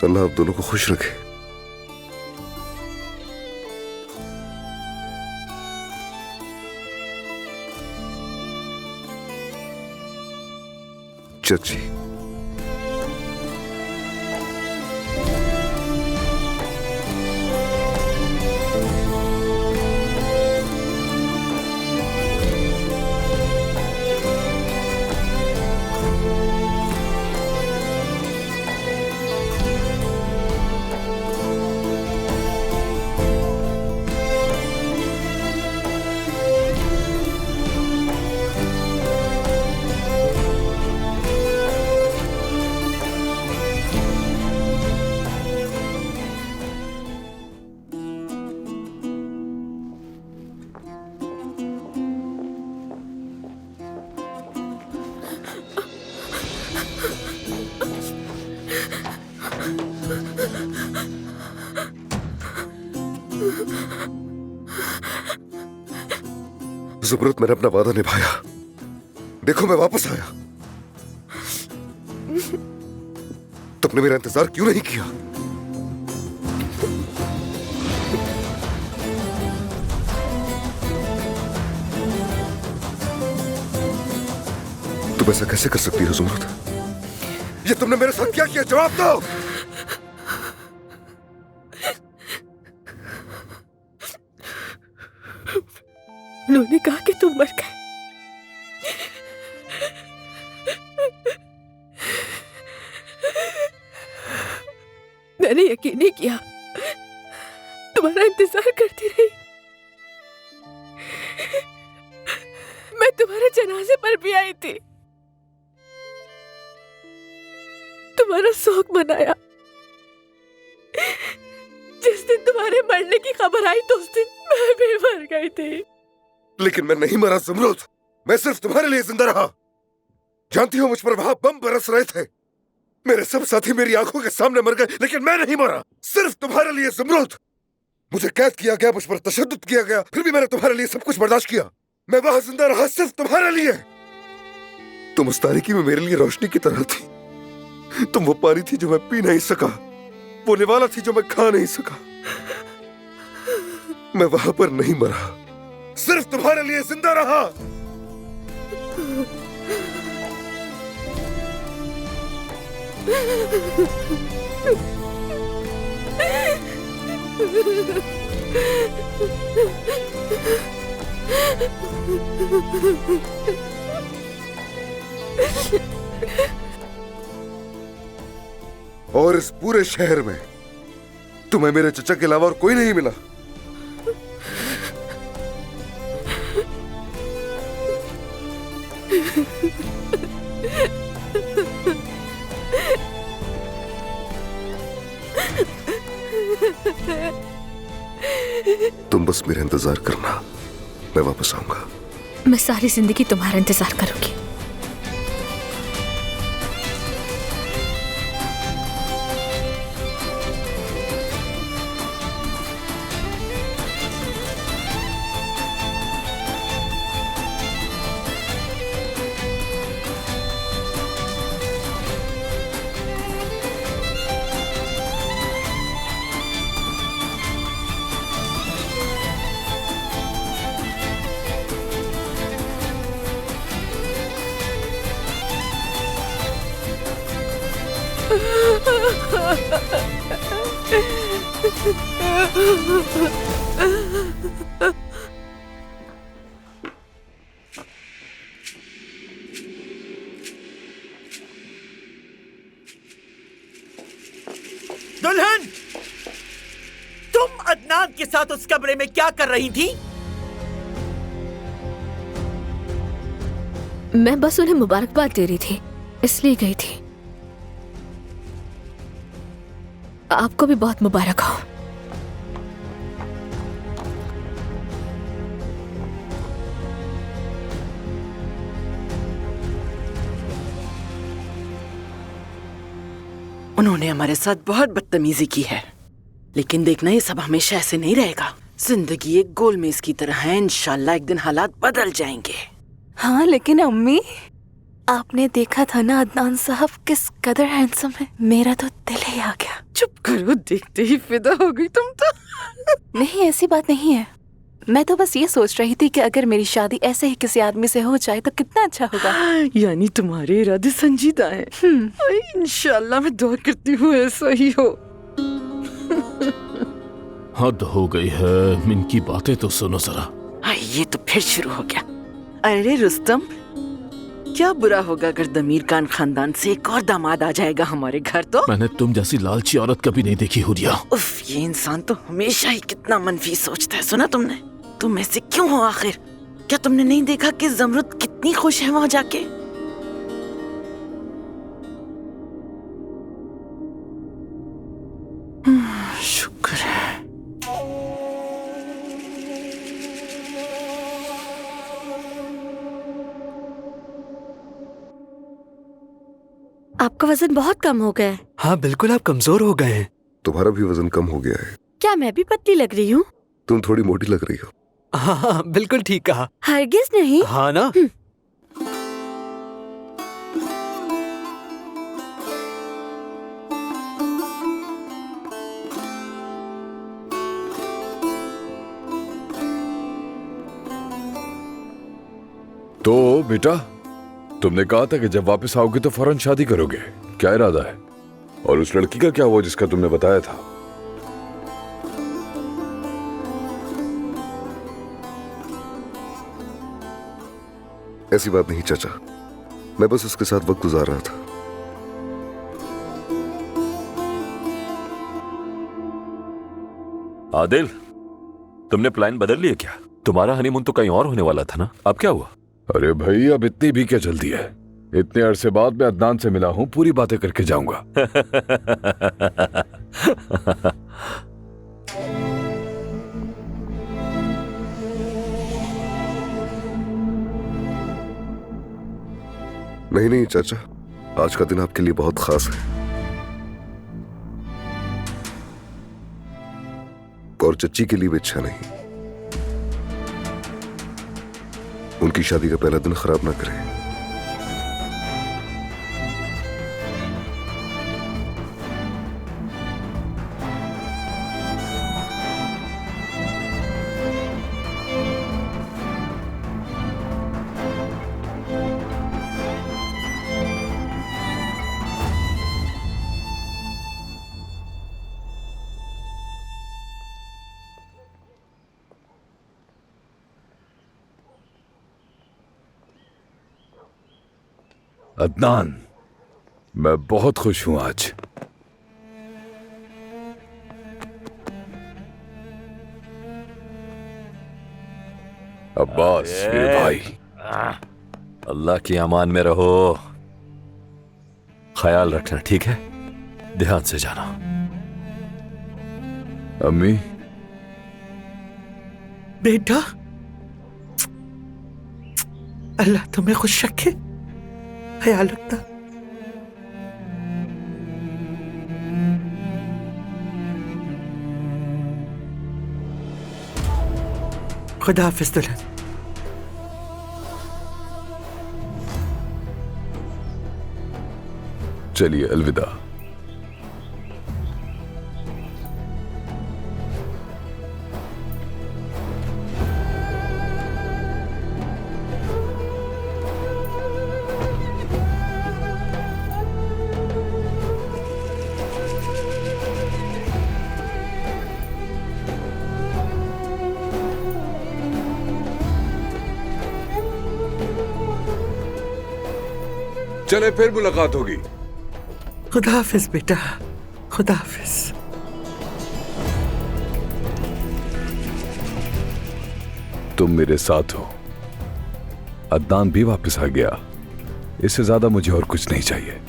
अल्लाह आप दोनों को खुश रखे। चाची, ज़ुमरुद, मैंने अपना वादा निभाया। देखो मैं वापस आया। तुमने मेरा इंतजार क्यों नहीं किया? तुम ऐसा कैसे कर सकती हो ज़ुमरुद? ये तुमने मेरे साथ क्या किया, जवाब दो। उन्होंने कहा कि तुम मर गए। मैंने यकीन नहीं किया, तुम्हारा इंतजार करती रही। मैं तुम्हारे जनाजे पर भी आई थी, तुम्हारा शोक मनाया। जिस दिन तुम्हारे मरने की खबर आई तो उस दिन मैं भी मर गई थी। लेकिन मैं नहीं मरा ज़ुमरुद, मैं सिर्फ तुम्हारे लिए जिंदा रहा। जानती हो मुझ पर वहां बम बरस रहे थे, मेरे सब साथी मेरी आंखों के सामने मर गए, लेकिन मैं नहीं मरा, सिर्फ तुम्हारे लिए ज़ुमरुद। मुझे कैद किया गया, मुझ पर तशद्दुद किया गया, फिर भी मैंने तुम्हारे लिए सब कुछ बर्दाश्त किया। मैं वहां जिंदा रहा सिर्फ तुम्हारे लिए। तुम उस तारीकी में मेरे लिए रोशनी की तरह थी। तुम वो पानी थी जो मैं पी नहीं सका, वो निवाला थी जो मैं खा नहीं सका। मैं वहां पर नहीं मरा, सिर्फ तुम्हारे लिए जिंदा रहा। और इस पूरे शहर में तुम्हें मेरे चचा के अलावा और कोई नहीं मिला। तुम बस मेरा इंतजार करना, मैं वापस आऊंगा। मैं सारी जिंदगी तुम्हारा इंतजार करूंगी। दुल्हन, तुम अदनान के साथ उस कमरे में क्या कर रही थी? मैं बस उन्हें मुबारकबाद दे रही थी, इसलिए गई थी। आपको भी बहुत मुबारक हो। उन्होंने हमारे साथ बहुत बदतमीजी की है, लेकिन देखना ये सब हमेशा ऐसे नहीं रहेगा। जिंदगी एक गोल मेज की तरह है, इंशाल्लाह एक दिन हालात बदल जाएंगे। हाँ, लेकिन अम्मी, आपने देखा था ना अदनान साहब किस कदर हैंडसम है। मेरा तो दिल ही आ गया। चुप करो, देखते ही फिदा हो गई तुम तो। नहीं, ऐसी बात नहीं है। मैं तो बस ये सोच रही थी कि अगर मेरी शादी ऐसे ही किसी आदमी से हो जाए तो कितना अच्छा होगा। यानी तुम्हारे इरादे संजीदा हैं। इंशाल्लाह मैं दुआ करती हूँ ऐसा ही हो। हद हो गई है, इनकी बातें तो सुनो जरा। ये तो फिर शुरू हो गया। अरे रुस्तम, क्या बुरा होगा अगर दमीर खान खानदान से एक और दामाद आ जाएगा हमारे घर तो? मैंने तुम जैसी लालची औरत कभी नहीं देखी हुरिया। उफ, ये इंसान तो हमेशा ही कितना मनफी सोचता है। सुना तुमने? तुम ऐसे क्यों हो आखिर? क्या तुमने नहीं देखा कि जमरुद कितनी खुश है वहाँ जाके? शुक्र है। आपका वजन बहुत कम हो गया है। हाँ बिल्कुल, आप कमजोर हो गए हैं। तुम्हारा भी वजन कम हो गया है। क्या मैं भी पतली लग रही हूँ? तुम थोड़ी मोटी लग रही हो। हाँ बिल्कुल ठीक कहा। हरगिज नहीं। हाँ ना। तो बेटा, तुमने कहा था कि जब वापस आओगे तो फौरन शादी करोगे। क्या इरादा है? और उस लड़की का क्या हुआ जिसका तुमने बताया था? ऐसी बात नहीं चाचा, मैं बस उसके साथ वक्त गुजार रहा था। आदिल, तुमने प्लान बदल लिया क्या? तुम्हारा हनीमून तो कहीं और होने वाला था ना, अब क्या हुआ? अरे भाई, अब इतनी भी क्या जल्दी है? इतने अरसे बाद मैं अदनान से मिला हूँ, पूरी बातें करके जाऊंगा। नहीं नहीं चाचा, आज का दिन आपके लिए बहुत खास है। और चच्ची के लिए भी अच्छा नहीं। उनकी शादी का पहला दिन खराब ना करें। अदनान, मैं बहुत खुश हूं आज। अब्बास मेरे भाई, अल्लाह की अमान में रहो, ख्याल रखना, ठीक है? ध्यान से जाना। अम्मी, बेटा, अल्लाह तुम्हें खुश रखे, ख्याल रखना। खुदा हाफिज दुल्हन। चलिए अलविदा। चले फिर मुलाकात होगी। खुदा हाफिज बेटा, खुदा हाफिज। तुम मेरे साथ हो। अदनान भी वापस आ गया, इससे ज्यादा मुझे और कुछ नहीं चाहिए।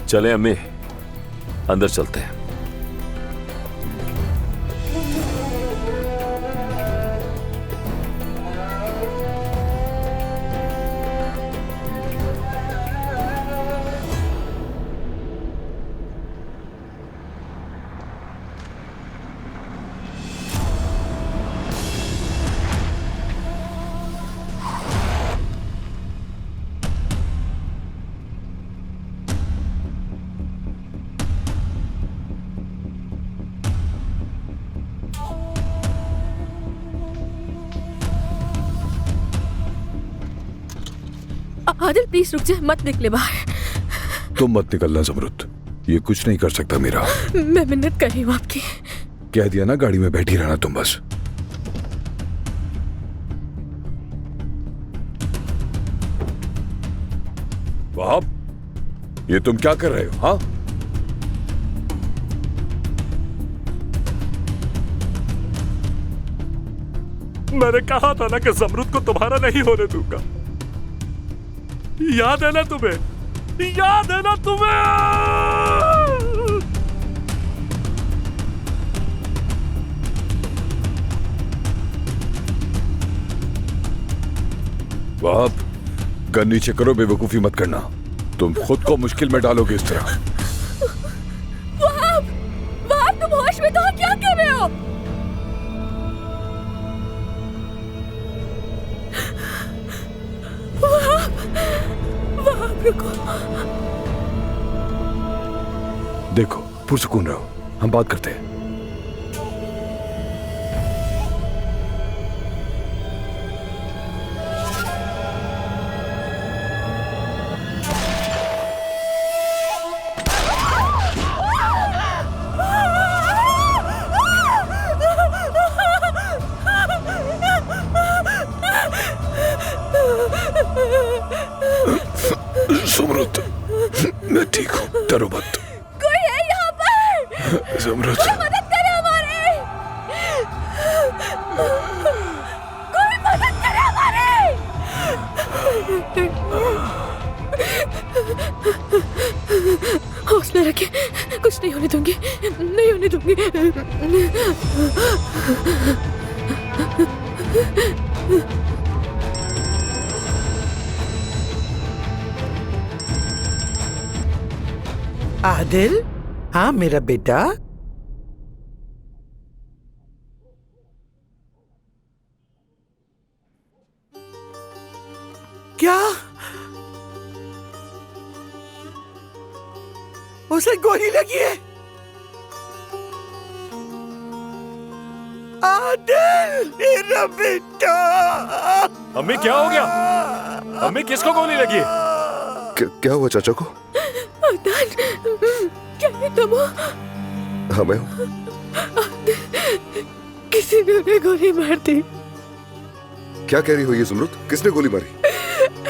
चले अम्मी, अंदर चलते हैं। आदिल प्लीज रुक जा, मत निकले बाहर। तुम मत निकलना ज़मरुद, ये कुछ नहीं कर सकता मेरा। मैं मिन्नत कर रही हूँ आपकी। कह दिया ना, गाड़ी में बैठी रहना तुम बस। वहाब, ये तुम क्या कर रहे हो? हाँ, मैंने कहा था ना कि ज़मरुद को तुम्हारा नहीं होने दूंगा। याद है ना तुम्हें? याद है ना तुम्हें? वहाब, गन नीचे करो, बेवकूफी मत करना। तुम खुद को मुश्किल में डालोगे इस तरह। वहाब, वहाब तुम होश में तो हो? क्या कर रहे हो? वहाब रुको। देखो, पुरसुकून रहो, हम बात करते हैं। ज़मरुद, मैं ठीक हूँ, डरो मत। कोई है यहाँ पर? ज़मरुद, कोई मदद करे हमारी! कोई मदद करे हमारी! हौसला रखे, कुछ नहीं होने दूंगी, नहीं होने दूंगी। आदिल, हाँ मेरा बेटा। क्या? उसे गोली लगी है? आदिल, मेरा बेटा। अम्मी क्या हो गया? अम्मी किसको गोली लगी? क्या हुआ चाचा को? अदनान, क्या ये तुम हो? हाँ मैं हूँ। किसी ने उन्हें गोली मार दी। क्या कह रही हो ये ज़ुमरुद? किसने गोली मारी?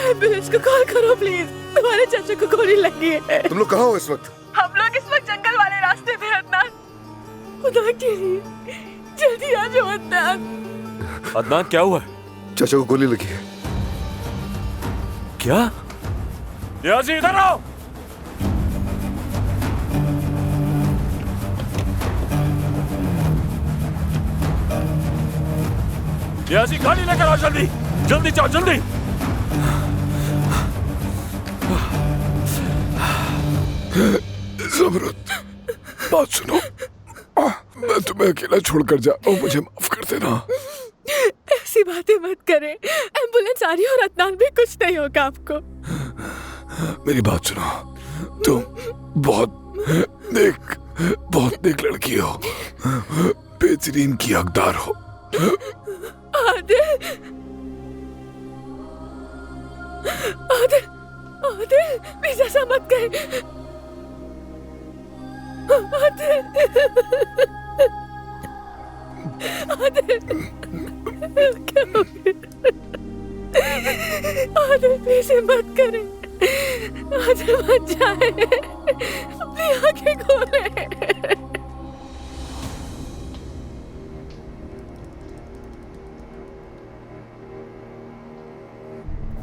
एम्बुलेंस को कॉल करो प्लीज, तुम्हारे चाचा को गोली लगी है। तुम लोग कहाँ हो इस वक्त? हम लोग इस वक्त जंगल वाले रास्ते में हैं अदनान। खुदा के लिए जल्दी आ जाओ अदनान। अदनान क्या हुआ? चाचा को गोली लगी है। क्या? नियाजी इधर आओ। नियाजी गाड़ी लेकर आओ, जल्दी जल्दी जाओ, जल्दी। ज़ुमरुद, बात सुनो। मैं तुम्हें अकेला छोड़कर जा रहा हूँ, मुझे माफ कर देना। ऐसी बातें मत करें, एम्बुलेंस आ रही है और अदनान भी कुछ नहीं होगा आपको। मेरी बात सुनो, तुम बहुत नेक लड़की हो, बेहतरीन की हकदार हो। आदिल, आदिल, आदिल, प्लीज ऐसा मत कहे। आदिल, आदिल, क्या हो गया? आदिल प्लीज मत करें, आदिल मत जाए, अपनी आंखें खोले।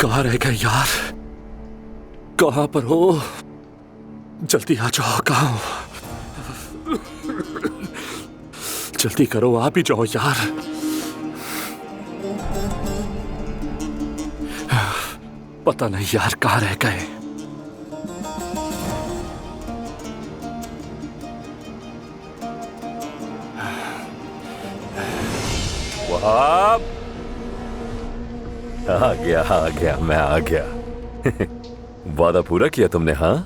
कहाँ रह गए यार? कहाँ पर हो? जल्दी आ जाओ, कहाँ हो? जल्दी करो, आप ही जाओ यार। पता नहीं यार कहाँ रह गए। वहाब, आ गया, मैं आ गया। वादा पूरा किया तुमने, हाँ?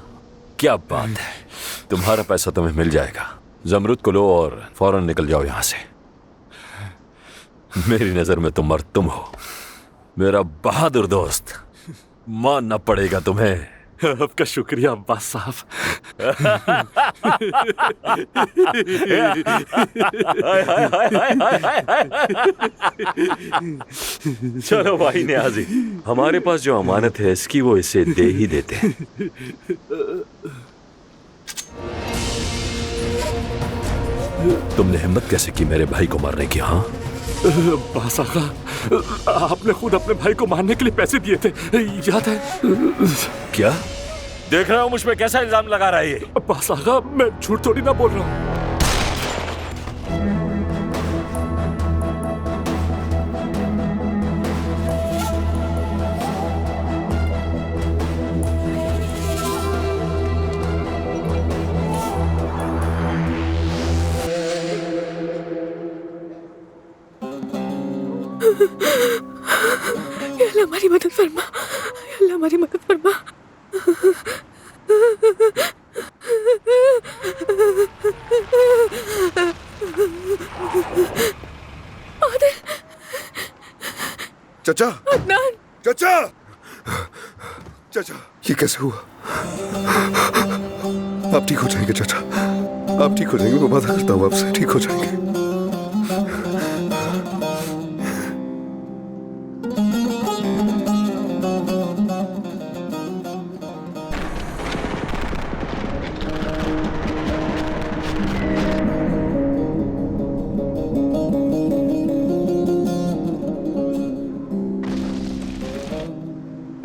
क्या बात है, तुम्हारा पैसा तुम्हें मिल जाएगा। ज़मरुद को लो और फौरन निकल जाओ यहां से। मेरी नजर में तुम मर्द तुम हो, मेरा बहादुर दोस्त। मानना पड़ेगा तुम्हें। आपका शुक्रिया अब्बास साहब। चलो भाई नियाजी, हमारे पास जो अमानत है इसकी वो इसे दे ही देते हैं। तुमने हिम्मत कैसे की मेरे भाई को मारने की? हाँ अब्बास आका, आपने खुद अपने भाई को मारने के लिए पैसे दिए थे, याद है? क्या देख रहे हो मुझ पे कैसा इल्जाम लगा रहा है ये? अब्बास आका, मैं झूठ थोड़ी ना बोल रहा हूँ। अल्लाह हमारी मदद फरमा, अल्लाह हमारी मदद फरमा। आदिल, चाचा, अदनान, चाचा, चाचा, ये कैसे हुआ? आप ठीक हो जाएंगे चाचा, आप ठीक हो जाएंगे, मैं वादा करता हूँ आपसे, ठीक हो जाएंगे।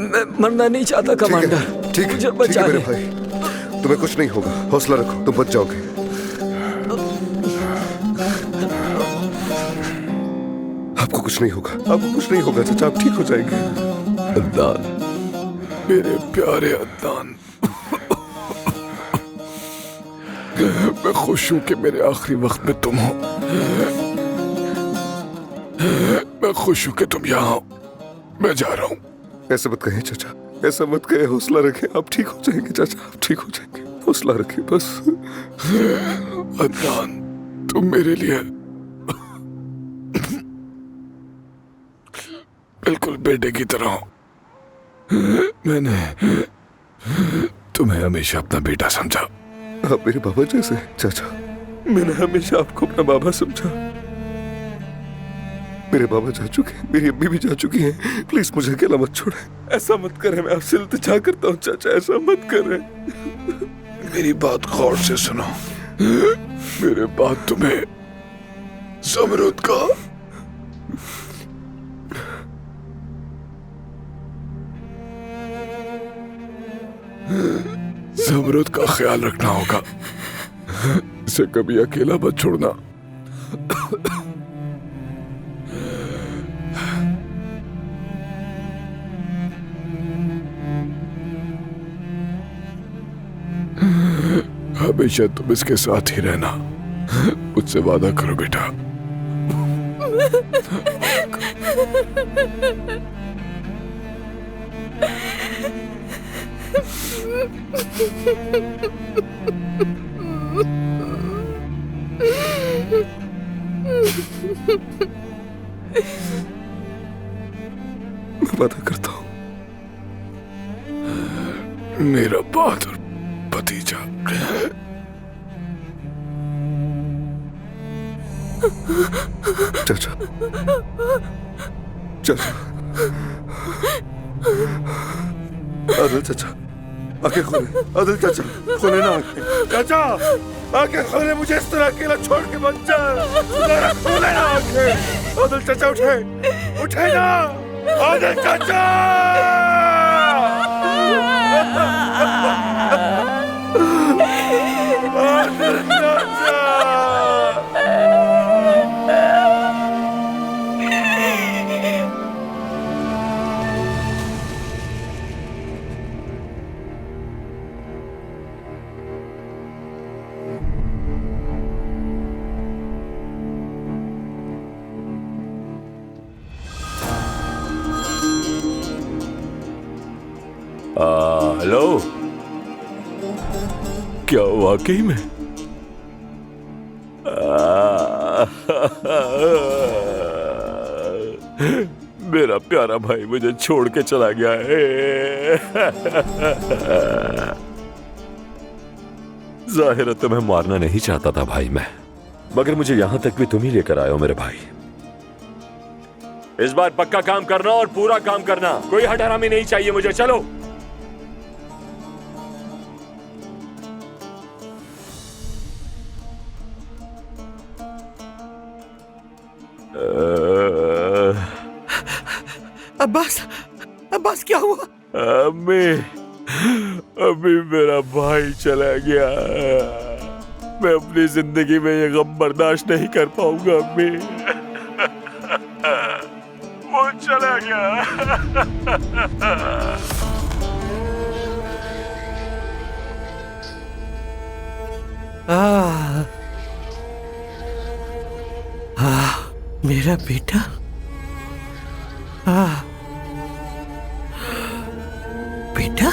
मैं मरना नहीं चाहता कमांडर, ठीक है, मुझे ठीक बचा है मेरे ले। भाई, तुम्हें कुछ नहीं होगा, हौसला रखो, तुम बच जाओगे। आपको कुछ नहीं होगा, आपको कुछ नहीं होगा चाचा, आप ठीक हो जाएंगे। अदनान, मेरे प्यारे अदनान, मैं खुश हूं कि मेरे आखिरी वक्त में तुम हो। मैं खुश हूं कि तुम यहाँ हो। मैं जा रहा हूँ। ऐसा मत कहें चाचा, ऐसा मत कहें, हौसला रखें, आप ठीक हो जाएंगे चाचा, आप ठीक हो जाएंगे, हौसला रखें बस। अदनान, तुम मेरे लिए बिल्कुल बेटे की तरह हो। मैंने तुम्हें हमेशा अपना बेटा समझा। आप मेरे बाबा जैसे हैं चाचा, मैंने हमेशा आपको अपना बाबा समझा। मेरे बाबा जा चुके हैं, मेरी अम्मी भी जा चुकी हैं। प्लीज मुझे अकेला मत छोड़ें। ऐसा मत करें, मैं आपसे इल्तिजा करता हूँ चाचा, ऐसा मत करें। मेरी बात गौर से सुनो। मेरे बाद तुम्हें ज़मरुद का ज़मरुद का ख्याल रखना होगा। इसे कभी अकेला मत छोड़ना। हमेशा तुम इसके साथ ही रहना। मुझसे वादा करो बेटा। मैं वादा करता हूँ। मेरा बहादुर भतीजा। चाचा, चाचा, आदिल चाचा, आंखें खोले। आदिल चाचा, खोले ना आंखें। चाचा, आंखें खोले, मुझे इस तरह अकेला छोड़ के मत जा। जरा खोले ना आंखें। आदिल चाचा उठे, उठे ना। आदिल चाचा। आदिल चाचा। हेलो, क्या वाकई में? मेरा प्यारा भाई मुझे छोड़ के चला गया है। जाहिर है तुम्हें मारना नहीं चाहता था भाई मैं, मगर मुझे यहां तक भी तुम ही लेकर आए हो मेरे भाई। इस बार पक्का काम करना और पूरा काम करना, कोई हठहरामी नहीं चाहिए मुझे। चलो। अब्बास, अब्बास क्या हुआ? अम्मी, अभी मेरा भाई चला गया। मैं अपनी जिंदगी में ये गम बर्दाश्त नहीं कर पाऊंगा अम्मी। वो चला गया। मेरा बेटा। बेटा।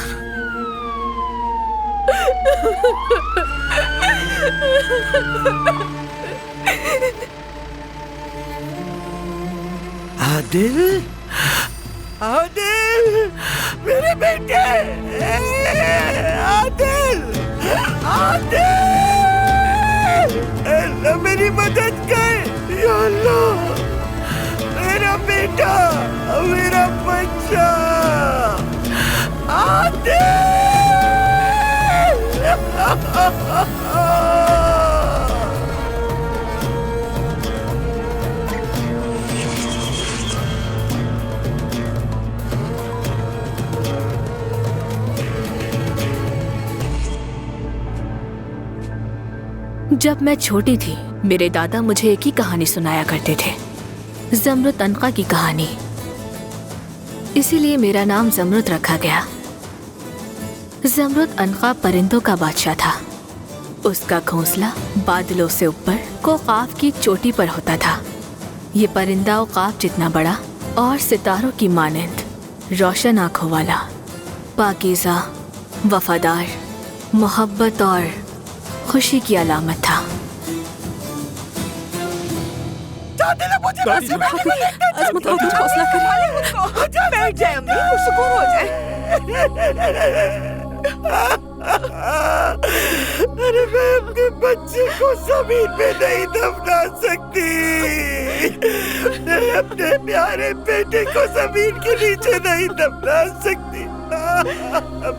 आदिल, आदिल, मेरे बेटे। आदिल, आदिल, अल्लाह मेरी मदद कर। या अल्लाह, मेरा बेटा, मेरा बच्चा। आदिल। जब मैं छोटी थी, मेरे दादा मुझे एक ही कहानी सुनाया करते थे, ज़मरुद अनका की कहानी। इसीलिए मेरा नाम ज़मरुद रखा गया। ज़मरुद अनका परिंदों का बादशाह था। उसका घोंसला बादलों से ऊपर कोकाफ की चोटी पर होता था। ये परिंदा औकाफ जितना बड़ा और सितारों की मानंद, रोशन आँखों वाला, पाकीज़ा, वफादार, मोहब्बत और खुशी की अलामत था। बैठ जाए अम्मी, सुकून हो जाए। अरे मैं अपने बच्चे को जमीन पे नहीं दफना सकती। मैं अपने प्यारे बेटे को जमीन के नीचे नहीं दफना सकती।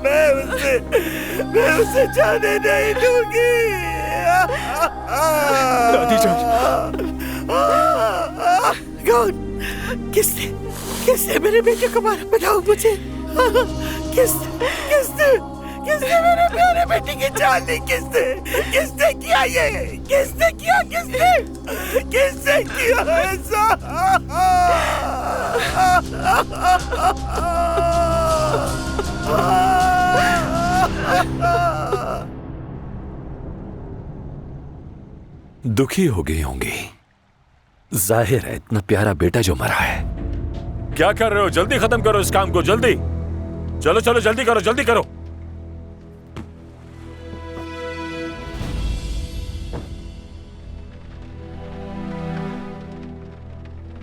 मैं उसे जाने नहीं दूंगी। दादी जान। कौन? किसने मेरे बेटे को मारा? बताओ मुझे। किसने मेरे प्यारे बेटे की जान ली? किसने किया ये? किसने किया ऐसा? दुखी हो गई होंगी। जाहिर है इतना प्यारा बेटा जो मरा है। क्या कर रहे हो? जल्दी खत्म करो इस काम को, जल्दी। चलो चलो जल्दी करो, जल्दी करो।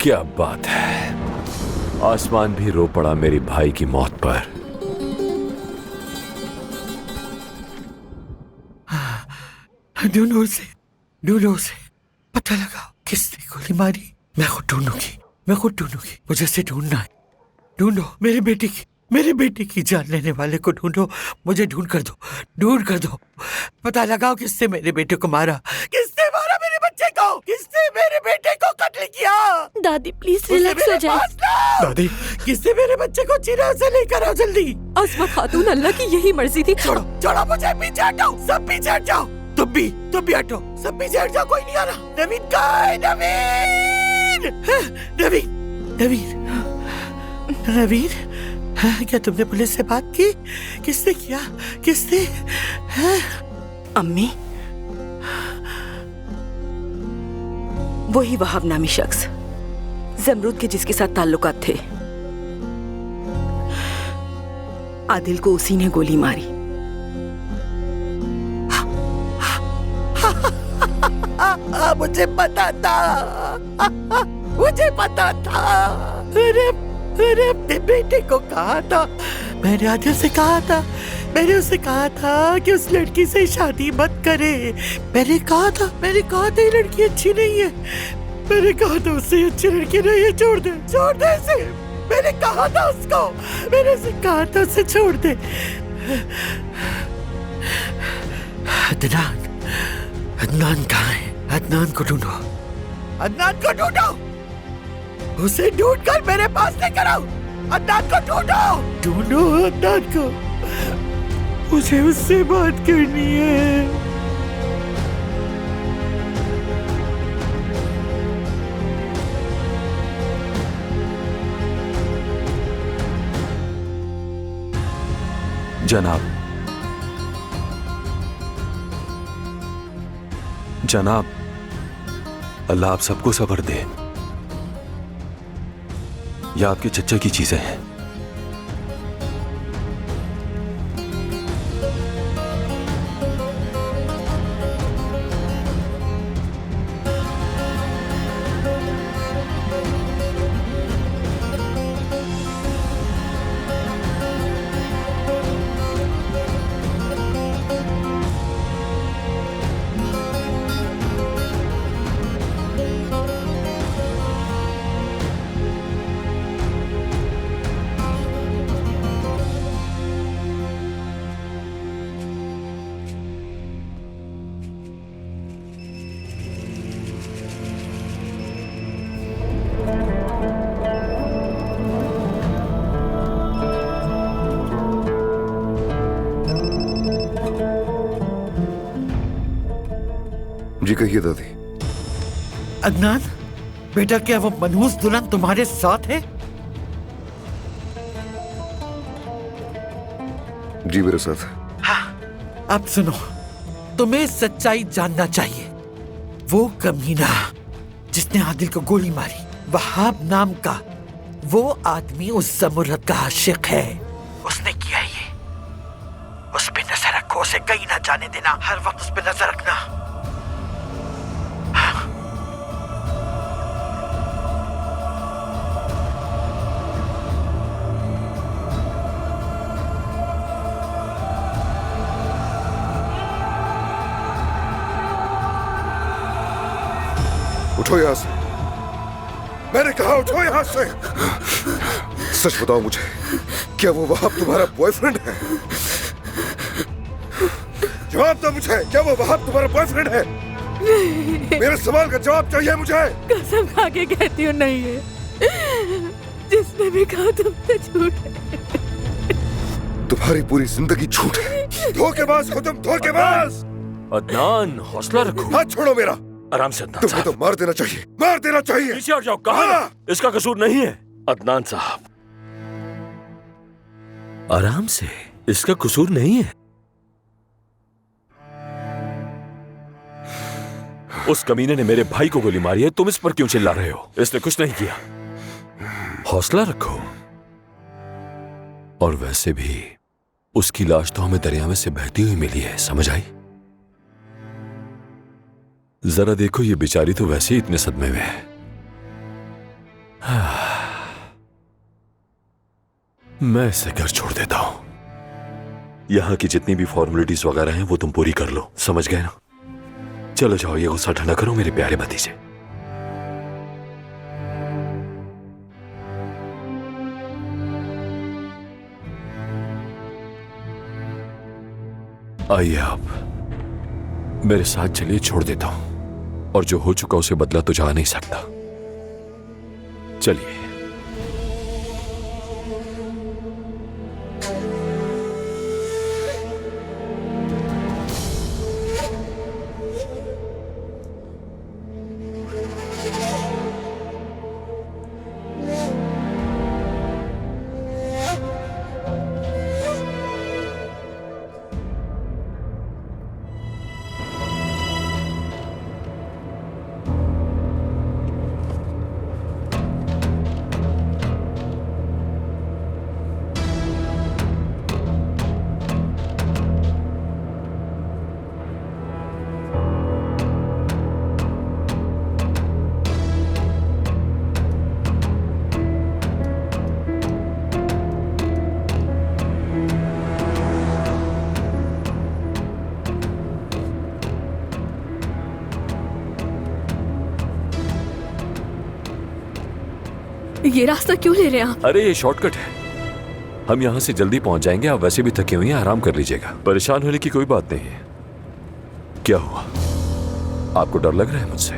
क्या बात है, आसमान भी रो पड़ा मेरी भाई की मौत पर। ढूंढो उसे, पता लगाओ किसने गोली मारी। मैं खुद ढूंढूंगी। मुझे उसे ढूंढना है। ढूंढो मेरे बेटे की जान लेने वाले को ढूंढो। मुझे ढूंढ कर दो। पता लगाओ किसने मेरे बेटे को मारा। किसने मारा मेरे बच्चे को? किसने मेरे बेटे को कत्ल किया? दादी प्लीज रिलैक्स हो जाए। दादी, किसने मेरे बच्चे को चिरा से लेकर आओ जल्दी। अस्मा खातून, अल्लाह की यही मर्जी थी। छोड़ो मुझे, पीछे हटाओ, सब पीछे हट जाओ। तुम भी हटो, सब पीछे हट जाओ, कोई नहीं आ रहा। नवीन कहाँ है? नवीन, क्या तुमने पुलिस से बात की? किसने किया? अम्मी, वही वहाब नामी शख्स जमरूद के जिसके साथ ताल्लुकात थे, आदिल को उसी ने गोली मारी। मुझे पता था। मैंने अपने बेटे को कहा था, मैंने आदिल से कहा था, मैंने उसे कहा था कि उस लड़की से शादी मत करे। मैंने कहा था ये लड़की अच्छी नहीं है। मैंने कहा था उससे अच्छी लड़की नहीं है, छोड़ दे इसे। मैंने कहा था उसे छोड़ दे। अदनान कहाँ है? अदनान को ढूंढो। उसे ढूंढ कर मेरे पास लेकर आओ। अदनान को ढूंढो अदनान को। मुझे उससे बात करनी है। जनाब, अल्लाह आप सबको सब्र दे। यह आपके चच्चा की चीजें हैं। जी कहिए दादी। अदनान बेटा, क्या वो मनहूस दुल्हन तुम्हारे साथ है? जी मेरे साथ। हाँ, अब सुनो, तुम्हें सच्चाई जानना चाहिए। वो कमीना जिसने आदिल को गोली मारी, वहाब नाम का वो आदमी उस जमुरत का आशिक है। उसने किया ये। उस पे नजर रखो, उसे कहीं ना जाने देना। हर वक्त उस पे नजर रखना। उठो यहाँ से, मैंने कहा उठो यहाँ से। सच बताओ मुझे, क्या वो वहाब तुम्हारा बॉयफ्रेंड है? जवाब दो मुझे, क्या वो वहाब तुम्हारा बॉयफ्रेंड है? मेरे सवाल का जवाब चाहिए मुझे। कसम खा के कहती हूँ नहीं है। जिसने भी कहा तुमसे झूठ है। तुम्हारी पूरी जिंदगी झूठ है। धोखेबाज हो तुम, धोखेबाज। अदनान, हौसला रखो। हाथ छोड़ो मेरा। आराम से अदनान तुम्हें तो मार देना चाहिए, मार देना चाहिए। पीछे हट जाओ। कहा इसका कसूर नहीं है। अदनान साहब, आराम से, इसका कसूर नहीं है। उस कमीने ने मेरे भाई को गोली मारी है, तुम इस पर क्यों चिल्ला रहे हो? इसने कुछ नहीं किया। हौसला रखो। और वैसे भी उसकी लाश तो हमें दरिया में से बहती हुई मिली है, समझ आई? जरा देखो, ये बेचारी तो वैसे ही इतने सदमे में है। मैं इसे घर छोड़ देता हूं। यहां की जितनी भी फॉर्मेलिटीज वगैरह हैं वो तुम पूरी कर लो, समझ गए ना? चलो जाओ, ये गुस्सा ठंडा करो मेरे प्यारे भतीजे। आइए आप मेरे साथ चलिए, छोड़ देता हूं। और जो हो चुका उसे बदला तो जा नहीं सकता। चलिए। ये रास्ता क्यों ले रहे हैं आप? अरे ये शॉर्टकट है, हम यहाँ से जल्दी पहुँच जाएंगे। आप वैसे भी थके हुए हैं, आराम कर लीजिएगा। परेशान होने की कोई बात नहीं है। क्या हुआ, आपको डर लग रहा है मुझसे?